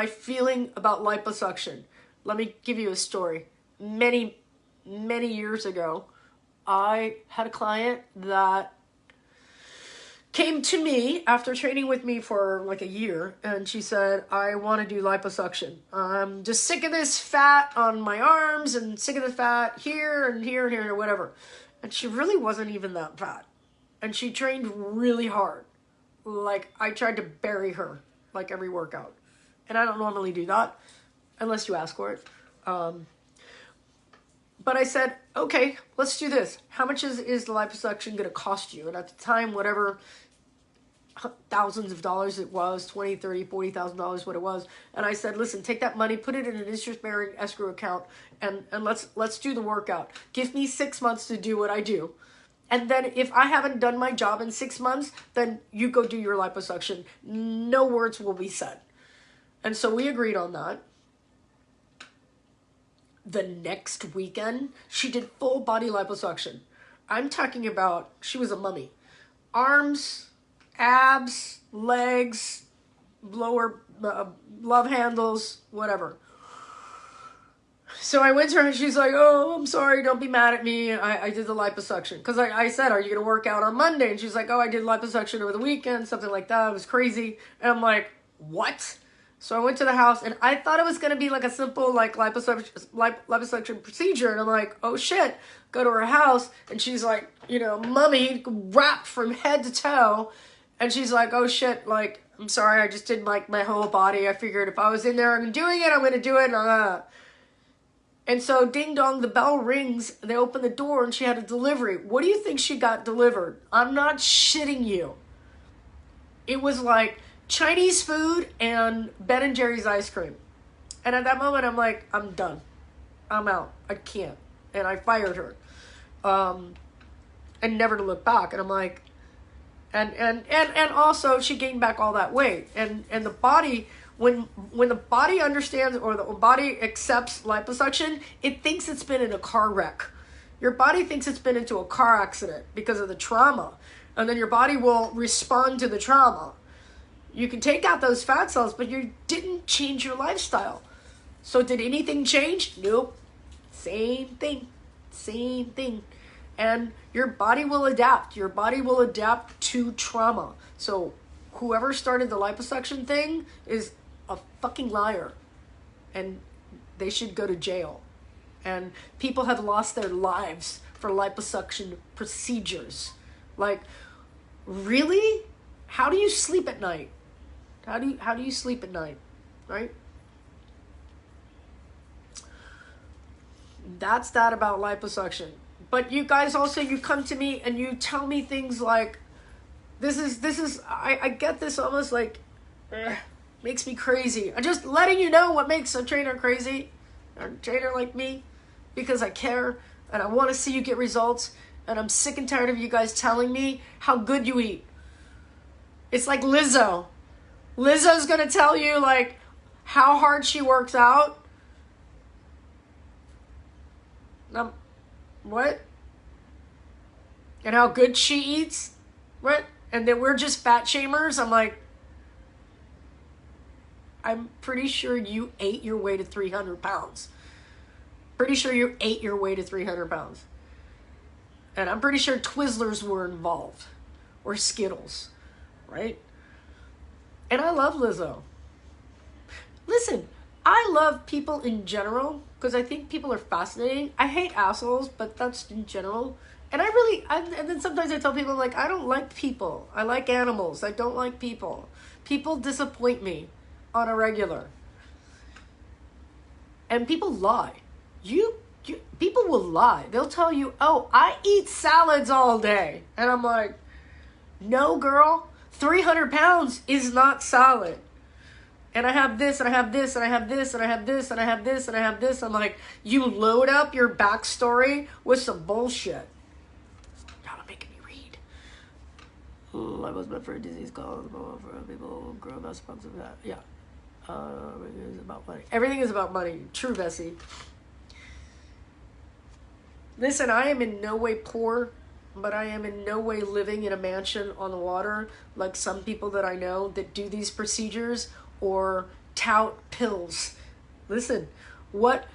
feeling about liposuction. Let me give you a story. Many years ago, I had a client that came to me after training with me for like a year, and she said, I want to do liposuction. I'm just sick of this fat on my arms and sick of the fat here and here and here or whatever. And she really wasn't even that fat. And she trained really hard. Like, I tried to bury her, like, every workout. And I don't normally do that, unless you ask for it. But I said, okay, let's do this. How much is the liposuction going to cost you? And at the time, whatever thousands of dollars it was, $20,000, $30,000, $40,000, what it was. And I said, listen, take that money, put it in an interest-bearing escrow account, and let's do the workout. Give me 6 months to do what I do. And then if I haven't done my job in 6 months, then you go do your liposuction. No words will be said. And so we agreed on that. The next weekend, she did full body liposuction. I'm talking about, she was a mummy. Arms, abs, legs, lower love handles, whatever. So I went to her and she's like, oh, I'm sorry, don't be mad at me. I did the liposuction. Because I said, are you going to work out on Monday? And she's like, oh, I did liposuction over the weekend, something like that. It was crazy. And I'm like, what? So I went to the house and I thought it was going to be like a simple like liposuction procedure. And I'm like, oh shit. Go to her house and she's like, you know, mummy, wrapped from head to toe. And she's like, oh shit, like, I'm sorry, I just did like my whole body. I figured if I was in there and doing it, I'm going to do it. And so ding dong, the bell rings. They open the door and she had a delivery. What do you think she got delivered? I'm not shitting you. It was like Chinese food and Ben & Jerry's ice cream. And at that moment, I'm like, I'm done. I'm out. I can't. And I fired her. And never to look back. And I'm like, and also she gained back all that weight. And the body, when the body understands or the body accepts liposuction, it thinks it's been in a car wreck. Your body thinks it's been into a car accident because of the trauma. And then your body will respond to the trauma. You can take out those fat cells, but you didn't change your lifestyle. So did anything change? Nope. Same thing. Same thing. And your body will adapt. Your body will adapt to trauma. So whoever started the liposuction thing is a fucking liar. And they should go to jail. And people have lost their lives for liposuction procedures. Like, really? How do you sleep at night? How do you sleep at night, right? That's that about liposuction. But you guys also, you come to me and you tell me things like, this is I get this almost like, makes me crazy. I'm just letting you know what makes a trainer crazy, a trainer like me, because I care and I want to see you get results. And I'm sick and tired of you guys telling me how good you eat. It's like Lizzo. Lizzo's going to tell you, like, how hard she works out. What? And how good she eats? What? And then we're just fat shamers? I'm like, I'm pretty sure you ate your way to 300 pounds. Pretty sure you ate your way to 300 pounds. And I'm pretty sure Twizzlers were involved. Or Skittles. Right? And I love Lizzo. Listen, I love people in general because I think people are fascinating. I hate assholes, but that's in general. And and then sometimes I tell people, like, I don't like people. I like animals. I don't like people. People disappoint me on a regular. And people lie. People will lie. They'll tell you, oh, I eat salads all day. And I'm like, no, girl, 300 pounds is not salad. And I have this, and I have this, and I have this, and I have this, and I have this, and I have this. I'm like, you load up your backstory with some bullshit. Y'all are making me read. I was meant for a disease called for people grow about sponsor that. Yeah. Everything is about money. Everything is about money. True, Bessie. Listen, I am in no way poor, but I am in no way living in a mansion on the water like some people that I know that do these procedures or tout pills. Listen, what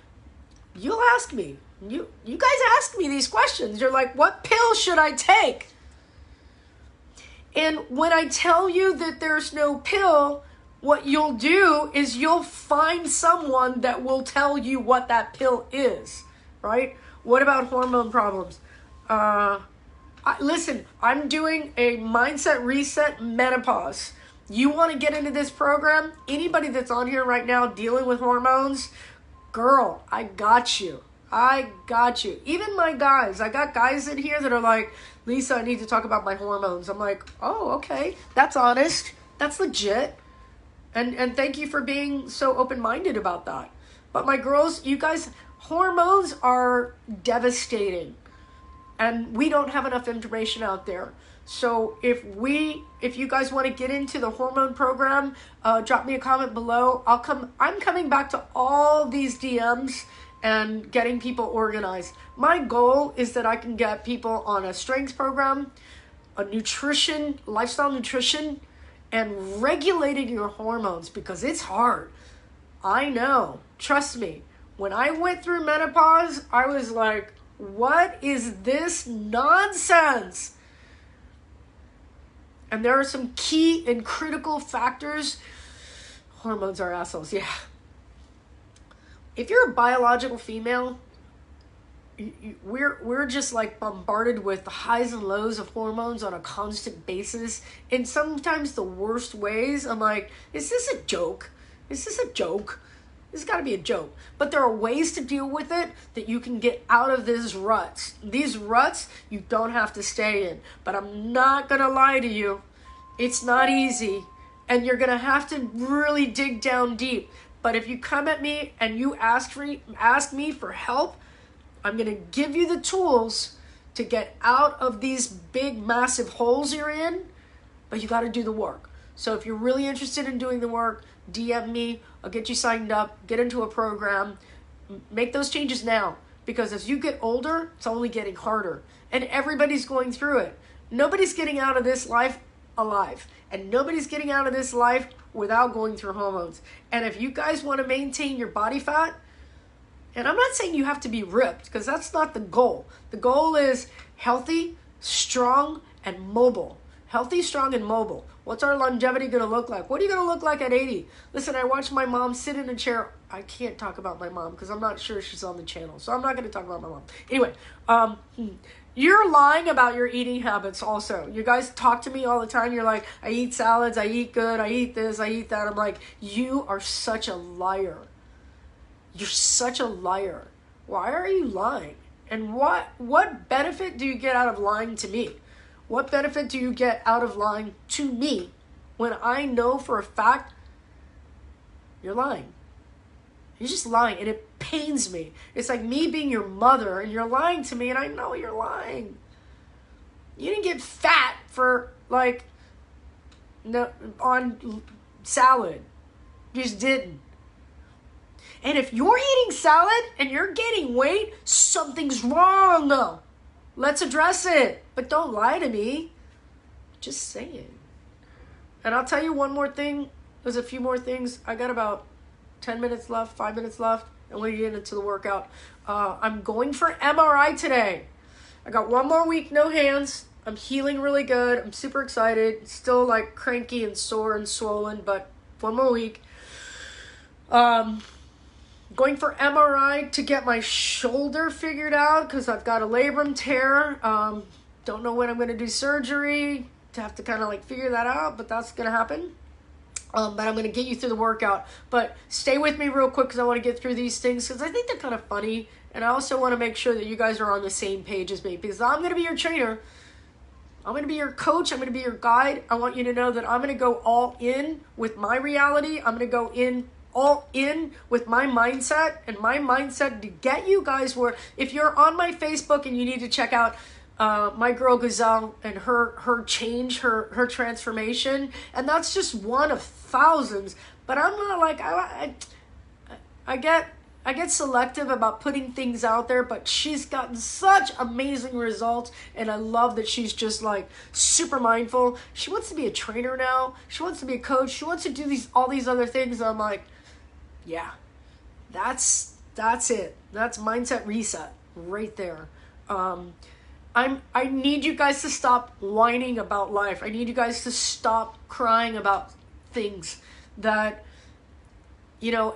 you'll ask me, you guys ask me these questions. You're like, what pill should I take? And when I tell you that there's no pill, what you'll do is you'll find someone that will tell you what that pill is, right? What about hormone problems? Listen, I'm doing a mindset reset menopause. You want to get into this program? Anybody that's on here right now dealing with hormones, girl, I got you. I got you. Even my guys. I got guys in here that are like, Lisa, I need to talk about my hormones. I'm like, oh, okay. That's honest. That's legit. And thank you for being so open-minded about that. But my girls, you guys, hormones are devastating. And we don't have enough information out there. So if you guys want to get into the hormone program, drop me a comment below. I'm coming back to all these DMs and getting people organized. My goal is that I can get people on a strength program, a nutrition, lifestyle nutrition, and regulating your hormones because it's hard. I know. Trust me. When I went through menopause, I was like, what is this nonsense? And there are some key and critical factors. Hormones are assholes, yeah. If you're a biological female, we're just like bombarded with the highs and lows of hormones on a constant basis. And sometimes the worst ways. I'm like, is this a joke? Is this a joke? This has got to be a joke. But there are ways to deal with it that you can get out of these ruts. These ruts you don't have to stay in. But I'm not going to lie to you. It's not easy. And you're going to have to really dig down deep. But if you come at me and you ask me for help, I'm going to give you the tools to get out of these big, massive holes you're in. But you got to do the work. So if you're really interested in doing the work, DM me. I'll get you signed up. Get into a program. Make those changes now. Because as you get older, it's only getting harder. And everybody's going through it. Nobody's getting out of this life alive. And nobody's getting out of this life without going through hormones. And if you guys want to maintain your body fat, and I'm not saying you have to be ripped, because that's not the goal. The goal is healthy, strong, and mobile. Healthy, strong, and mobile. What's our longevity going to look like? What are you going to look like at 80? Listen, I watched my mom sit in a chair. I can't talk about my mom because I'm not sure she's on the channel. So I'm not going to talk about my mom. Anyway, you're lying about your eating habits also. You guys talk to me all the time. You're like, I eat salads, I eat good, I eat this, I eat that. I'm like, you are such a liar. You're such a liar. Why are you lying? And what benefit do you get out of lying to me? What benefit do you get out of lying to me when I know for a fact you're lying? You're just lying, and it pains me. It's like me being your mother, and you're lying to me, and I know you're lying. You didn't get fat for, on salad. You just didn't. And if you're eating salad and you're gaining weight, something's wrong. Let's address it. But don't lie to me. Just saying. And I'll tell you one more thing. There's a few more things. I got about 10 minutes left, 5 minutes left, and we're getting into the workout. I'm going for MRI today. I got one more week, no hands. I'm healing really good. I'm super excited. Still like cranky and sore and swollen, but one more week. Going for MRI to get my shoulder figured out because I've got a labrum tear. Don't know when I'm going to do surgery. To have to kind of like figure that out, but that's going to happen. But I'm going to get you through the workout. But stay with me real quick because I want to get through these things because I think they're kind of funny. And I also want to make sure that you guys are on the same page as me because I'm going to be your trainer. I'm going to be your coach. I'm going to be your guide. I want you to know that I'm going to go all in with my reality. I'm going to go all in with my mindset and my mindset to get you guys where if you're on my Facebook and you need to check out my girl Gazelle and her change, her transformation, and that's just one of thousands. But I'm not like I get selective about putting things out there, but she's gotten such amazing results, and I love that she's just like super mindful. She wants to be a trainer now. She wants to be a coach. She wants to do all these other things. And I'm like, yeah, that's it. That's mindset reset right there. I need you guys to stop whining about life. I need you guys to stop crying about things that,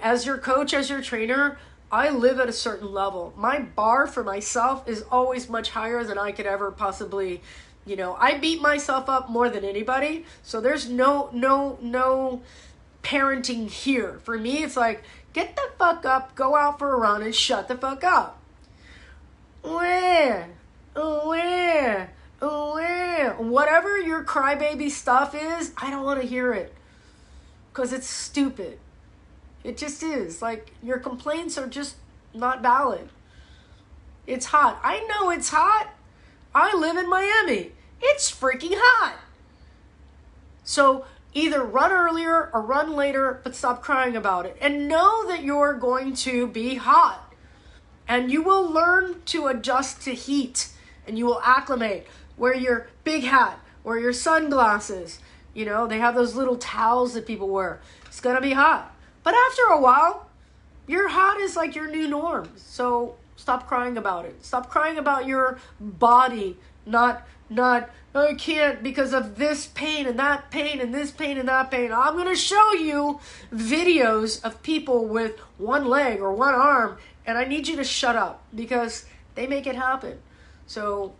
as your coach, as your trainer, I live at a certain level. My bar for myself is always much higher than I could ever possibly, I beat myself up more than anybody. So there's no parenting here. For me, it's like, get the fuck up, go out for a run and shut the fuck up. Whatever your crybaby stuff is, I don't want to hear it because it's stupid. It just is. Like, your complaints are just not valid. It's hot. I know it's hot. I live in Miami. It's freaking hot. So either run earlier or run later, but stop crying about it. And know that you're going to be hot. And you will learn to adjust to heat. And you will acclimate. Wear your big hat. Wear your sunglasses. They have those little towels that people wear. It's going to be hot. But after a while, your hot is like your new norm. So stop crying about it. Stop crying about your body. Not, I can't because of this pain and that pain and this pain and that pain. I'm going to show you videos of people with one leg or one arm. And I need you to shut up because they make it happen. So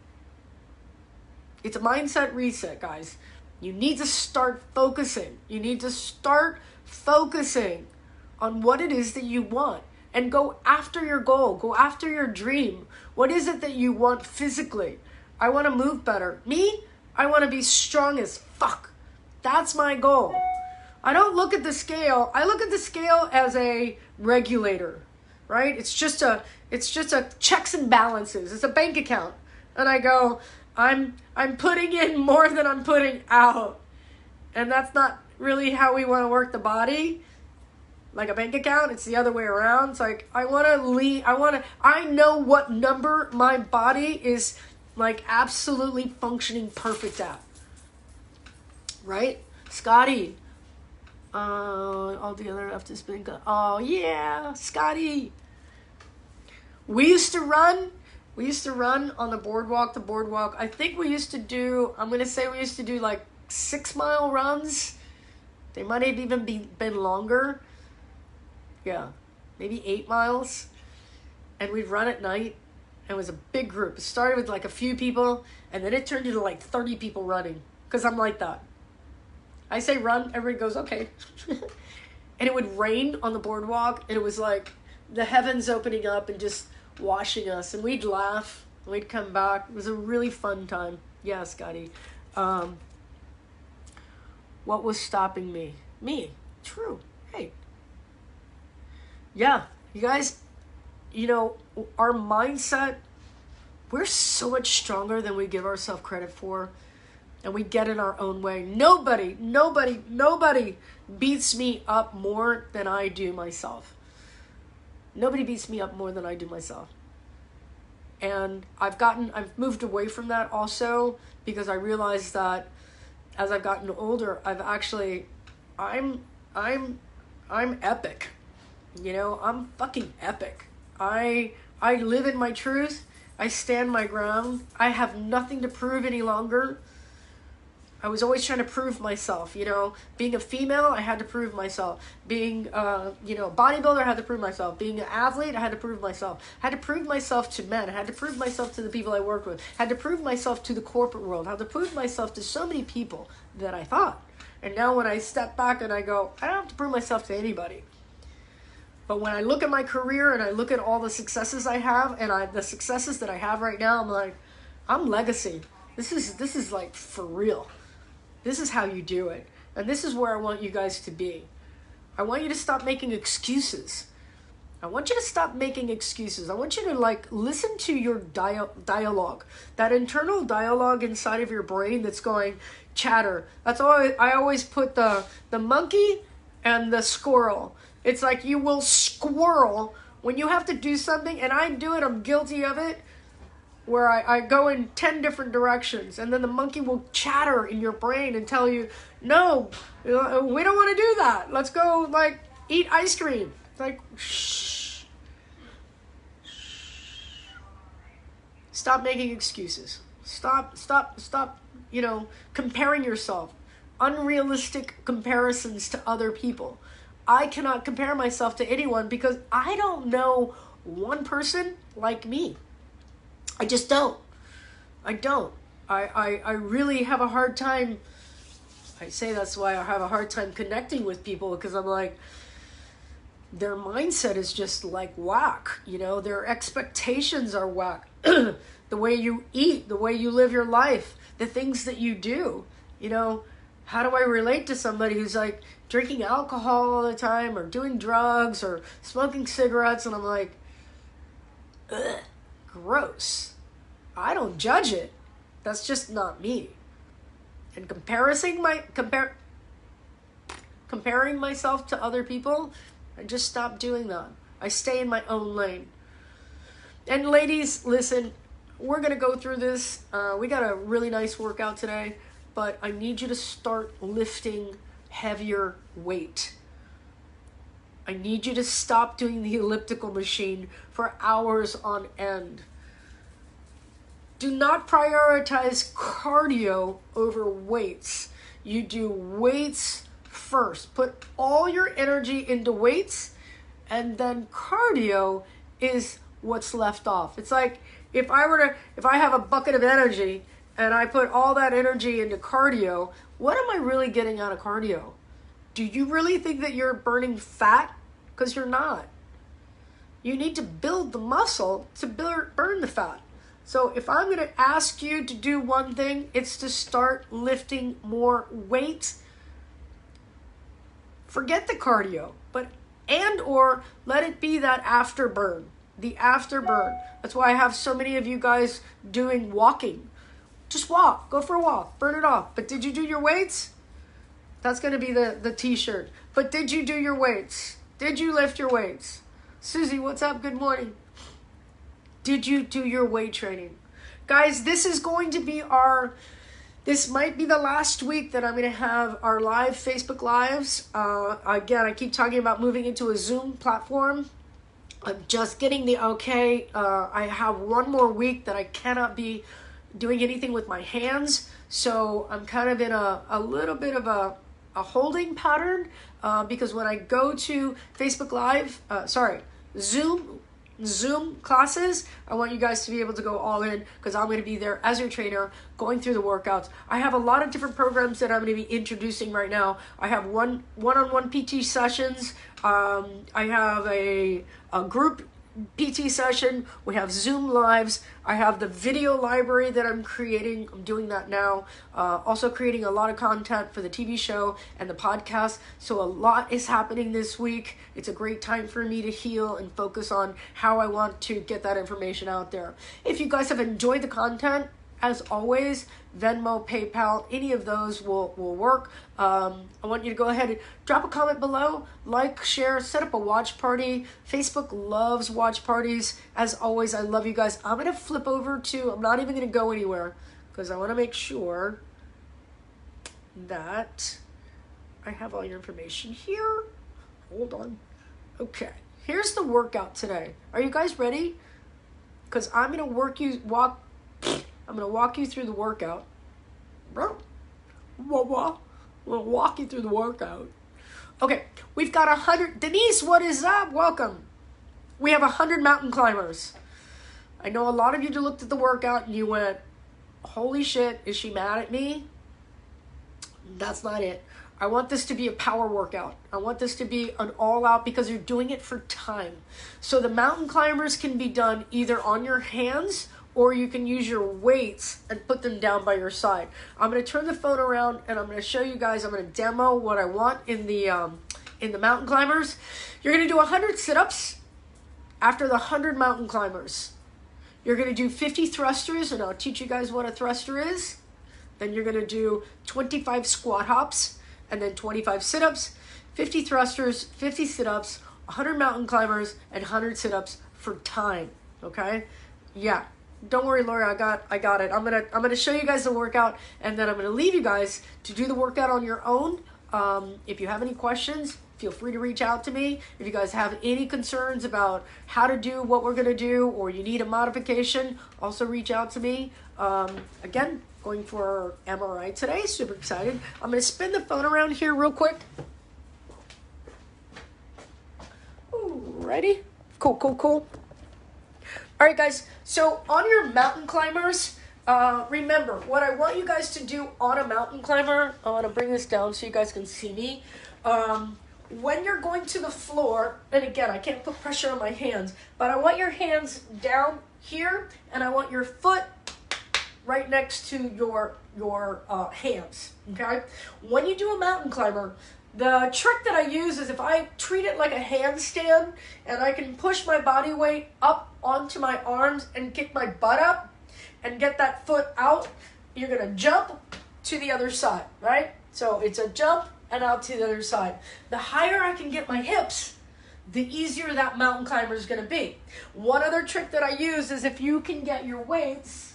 it's a mindset reset, guys. You need to start focusing. You need to start focusing on what it is that you want and go after your goal. Go after your dream. What is it that you want physically? I want to move better. Me, I want to be strong as fuck. That's my goal. I don't look at the scale. I look at the scale as a regulator, right? It's just a checks and balances. It's a bank account. And I go, I'm putting in more than I'm putting out. And that's not really how we want to work the body. Like a bank account, it's the other way around. It's like, I know what number my body is like absolutely functioning perfect at. Right? Scotty. All the other left has been gone. Oh yeah, Scotty. We used to run on the boardwalk. I think we used to do, I'm going to say we used to do like 6-mile runs. They might have even been longer. Yeah, maybe 8 miles. And we'd run at night. And it was a big group. It started with like a few people. And then it turned into like 30 people running. Because I'm like that. I say run, everybody goes, okay. And it would rain on the boardwalk. And it was like the heavens opening up and just washing us, and we'd laugh, and we'd come back. It was a really fun time. Yeah, Scotty. What was stopping me? Me. True. Hey. Yeah, you guys, our mindset, we're so much stronger than we give ourselves credit for, and we get in our own way. Nobody beats me up more than I do myself. Nobody beats me up more than I do myself. And I've moved away from that also because I realized that as I've gotten older, I'm I'm epic. You know, I'm fucking epic. I live in my truth. I stand my ground. I have nothing to prove any longer. I was always trying to prove myself, you know. Being a female, I had to prove myself. Being, you know, a bodybuilder, I had to prove myself. Being an athlete, I had to prove myself. I had to prove myself to men. I had to prove myself to the people I worked with. I had to prove myself to the corporate world. I had to prove myself to so many people that I thought. And now when I step back and I go, I don't have to prove myself to anybody. But when I look at my career and I look at all the successes I have and the successes that I have right now, I'm like, I'm legacy. This is like for real. This is how you do it. And this is where I want you guys to be. I want you to stop making excuses. I want you to stop making excuses. I want you to like listen to your dialogue. That internal dialogue inside of your brain that's going chatter. That's all I always put the monkey and the squirrel. It's like you will squirrel when you have to do something, and I do it, I'm guilty of it, where I go in 10 different directions, and then the monkey will chatter in your brain and tell you, no, we don't want to do that. Let's go, like, eat ice cream. It's like, shh. Stop making excuses. Stop, you know, comparing yourself. Unrealistic comparisons to other people. I cannot compare myself to anyone because I don't know one person like me. I just don't. I don't. I really have a hard time. I say that's why I have a hard time connecting with people, because I'm like, their mindset is just like whack. You know, their expectations are whack. The way you eat, the way you live your life, the things that you do. You know, how do I relate to somebody who's like drinking alcohol all the time or doing drugs or smoking cigarettes? And I'm like, ugh, gross. I don't judge it. That's just not me. And comparing myself to other people, I just stopped doing that. I stay in my own lane. And ladies, listen, we're going to go through this. We got a really nice workout today, but I need you to start lifting heavier weight. I need you to stop doing the elliptical machine for hours on end. Do not prioritize cardio over weights. You do weights first. Put all your energy into weights, and then cardio is what's left off. It's like if I have a bucket of energy and I put all that energy into cardio, what am I really getting out of cardio? Do you really think that you're burning fat? Because you're not. You need to build the muscle to burn the fat. So if I'm going to ask you to do one thing, it's to start lifting more weight. Forget the cardio, or let it be that afterburn. The afterburn. That's why I have so many of you guys doing walking. Just walk. Go for a walk. Burn it off. But did you do your weights? That's going to be the t-shirt. But did you do your weights? Did you lift your weights? Susie, what's up? Good morning. Did you do your weight training? Guys, this is going to be this might be the last week that I'm going to have our live Facebook Lives. Again, I keep talking about moving into a Zoom platform. I'm just getting the okay. I have one more week that I cannot be doing anything with my hands. So I'm kind of in a little bit of a holding pattern because when I go to Facebook Live, Zoom classes, I want you guys to be able to go all in because I'm going to be there as your trainer going through the workouts. I have a lot of different programs that I'm going to be introducing right now. I have one-on-one PT sessions. I have a group PT session. We have Zoom lives. I have the video library that I'm creating. I'm doing that now. Also creating a lot of content for the TV show and the podcast. So a lot is happening this week. It's a great time for me to heal and focus on how I want to get that information out there. If you guys have enjoyed the content, as always, Venmo, PayPal, any of those will work. I want you to go ahead and drop a comment below, like, share, set up a watch party. Facebook loves watch parties. As always, I love you guys. I'm going to flip over to, I'm not even going to go anywhere because I want to make sure that I have all your information here. Hold on. Okay. Here's the workout today. Are you guys ready? Because I'm gonna walk you through the workout. I'm gonna walk you through the workout. Okay, we've got 100. Denise, what is up? Welcome. We have 100 mountain climbers. I know a lot of you looked at the workout and you went, holy shit, is she mad at me? That's not it. I want this to be a power workout. I want this to be an all-out because you're doing it for time. So the mountain climbers can be done either on your hands or you can use your weights and put them down by your side. I'm going to turn the phone around and I'm going to show you guys. I'm going to demo what I want in the mountain climbers. You're going to do 100 sit-ups after the 100 mountain climbers. You're going to do 50 thrusters, and I'll teach you guys what a thruster is. Then you're going to do 25 squat hops, and then 25 sit-ups, 50 thrusters, 50 sit-ups, 100 mountain climbers, and 100 sit-ups for time, okay? Yeah, don't worry, Laura, I got it. I'm gonna show you guys the workout, and then I'm gonna leave you guys to do the workout on your own. If you have any questions, feel free to reach out to me. If you guys have any concerns about how to do what we're gonna do, or you need a modification, also reach out to me. Again, going for MRI today, super excited. I'm gonna spin the phone around here real quick. Ooh, ready? Cool. All right, guys, so on your mountain climbers, remember, what I want you guys to do on a mountain climber, I want to bring this down so you guys can see me. When you're going to the floor, and again, I can't put pressure on my hands, but I want your hands down here, and I want your foot right next to your hands, okay? When you do a mountain climber, the trick that I use is if I treat it like a handstand and I can push my body weight up onto my arms and kick my butt up and get that foot out, you're gonna jump to the other side, right? So it's a jump and out to the other side. The higher I can get my hips, the easier that mountain climber is gonna be. One other trick that I use is if you can get your weights,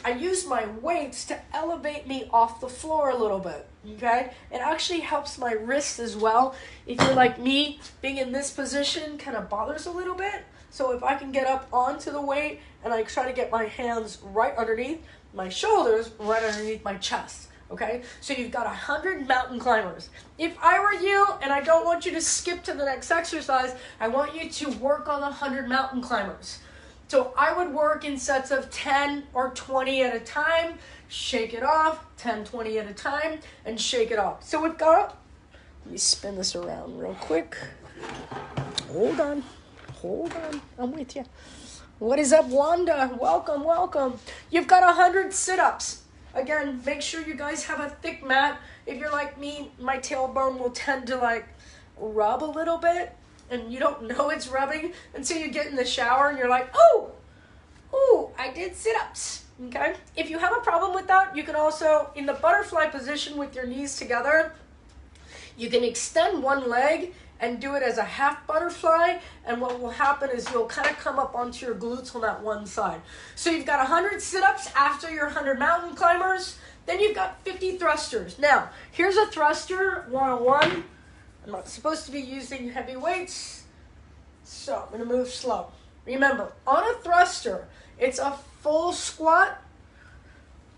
I use my weights to elevate me off the floor a little bit, okay? It actually helps my wrist as well. If you're like me, being in this position kind of bothers a little bit. So if I can get up onto the weight and I try to get my hands right underneath my shoulders, right underneath my chest, okay? So you've got 100 mountain climbers. If I were you, and I don't want you to skip to the next exercise, I want you to work on 100 mountain climbers. So I would work in sets of 10 or 20 at a time, shake it off, 10, 20 at a time, and shake it off. So we've got, let me spin this around real quick. Hold on, I'm with you. What is up, Wanda? Welcome. You've got 100 sit-ups. Again, make sure you guys have a thick mat. If you're like me, my tailbone will tend to rub a little bit. And you don't know it's rubbing until you get in the shower and you're like, oh, I did sit-ups, okay? If you have a problem with that, you can also, in the butterfly position with your knees together, you can extend one leg and do it as a half butterfly, and what will happen is you'll kind of come up onto your glutes on that one side. So you've got 100 sit-ups after your 100 mountain climbers, then you've got 50 thrusters. Now, here's a thruster 101. I'm not supposed to be using heavy weights, so I'm going to move slow. Remember, on a thruster, it's a full squat,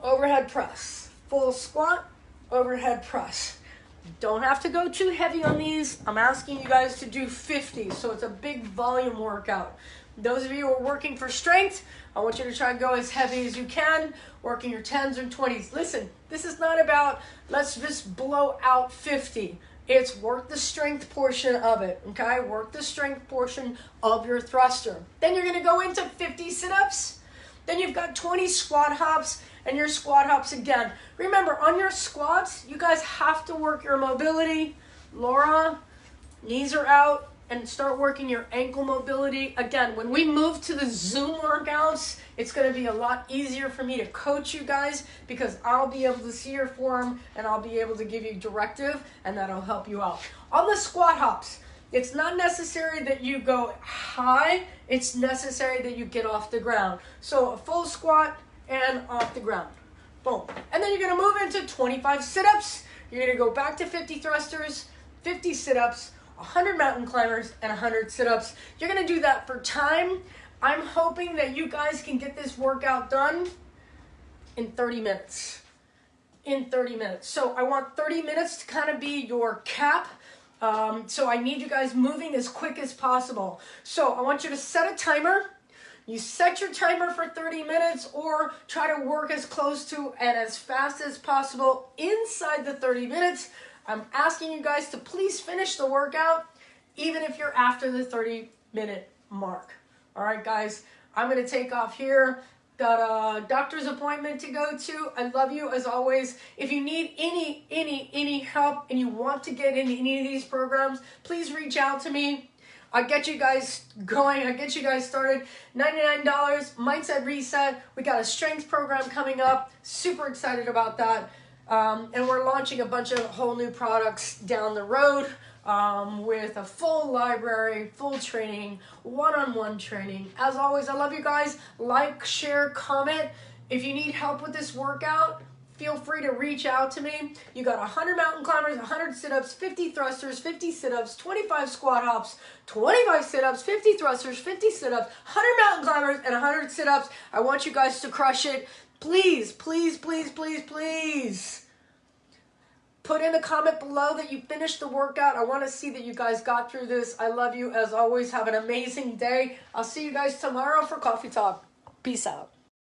overhead press. Full squat, overhead press. You don't have to go too heavy on these. I'm asking you guys to do 50, so it's a big volume workout. Those of you who are working for strength, I want you to try and go as heavy as you can, working your 10s and 20s. Listen, this is not about let's just blow out 50. It's work the strength portion of it, okay? Work the strength portion of your thruster. Then you're going to go into 50 sit-ups. Then you've got 20 squat hops and your squat hops again. Remember, on your squats, you guys have to work your mobility. Laura, knees are out, and start working your ankle mobility. Again, when we move to the Zoom workouts, it's going to be a lot easier for me to coach you guys because I'll be able to see your form and I'll be able to give you directive, and that'll help you out. On the squat hops, it's not necessary that you go high. It's necessary that you get off the ground. So a full squat and off the ground. Boom. And then you're going to move into 25 sit-ups. You're going to go back to 50 thrusters, 50 sit-ups, 100 mountain climbers, and 100 sit-ups. You're going to do that for time. I'm hoping that you guys can get this workout done in 30 minutes. In 30 minutes. So I want 30 minutes to kind of be your cap. So I need you guys moving as quick as possible. So I want you to set a timer. You set your timer for 30 minutes or try to work as close to and as fast as possible inside the 30 minutes. I'm asking you guys to please finish the workout even if you're after the 30-minute mark. All right, guys, I'm going to take off here. Got a doctor's appointment to go to. I love you as always. If you need any help and you want to get into any of these programs, please reach out to me. I'll get you guys going. I'll get you guys started. $99, Mindset Reset. We got a strength program coming up. Super excited about that. And we're launching a bunch of whole new products down the road. With a full library, full training, one-on-one training. As always, I love you guys. Like, share, comment. If you need help with this workout, feel free to reach out to me. You got 100 mountain climbers, 100 sit-ups, 50 thrusters, 50 sit-ups, 25 squat hops, 25 sit-ups, 50 thrusters, 50 sit-ups, 100 mountain climbers, and 100 sit-ups. I want you guys to crush it. Please, please, please, please, please. Put in a comment below that you finished the workout. I want to see that you guys got through this. I love you as always. Have an amazing day. I'll see you guys tomorrow for Coffee Talk. Peace out.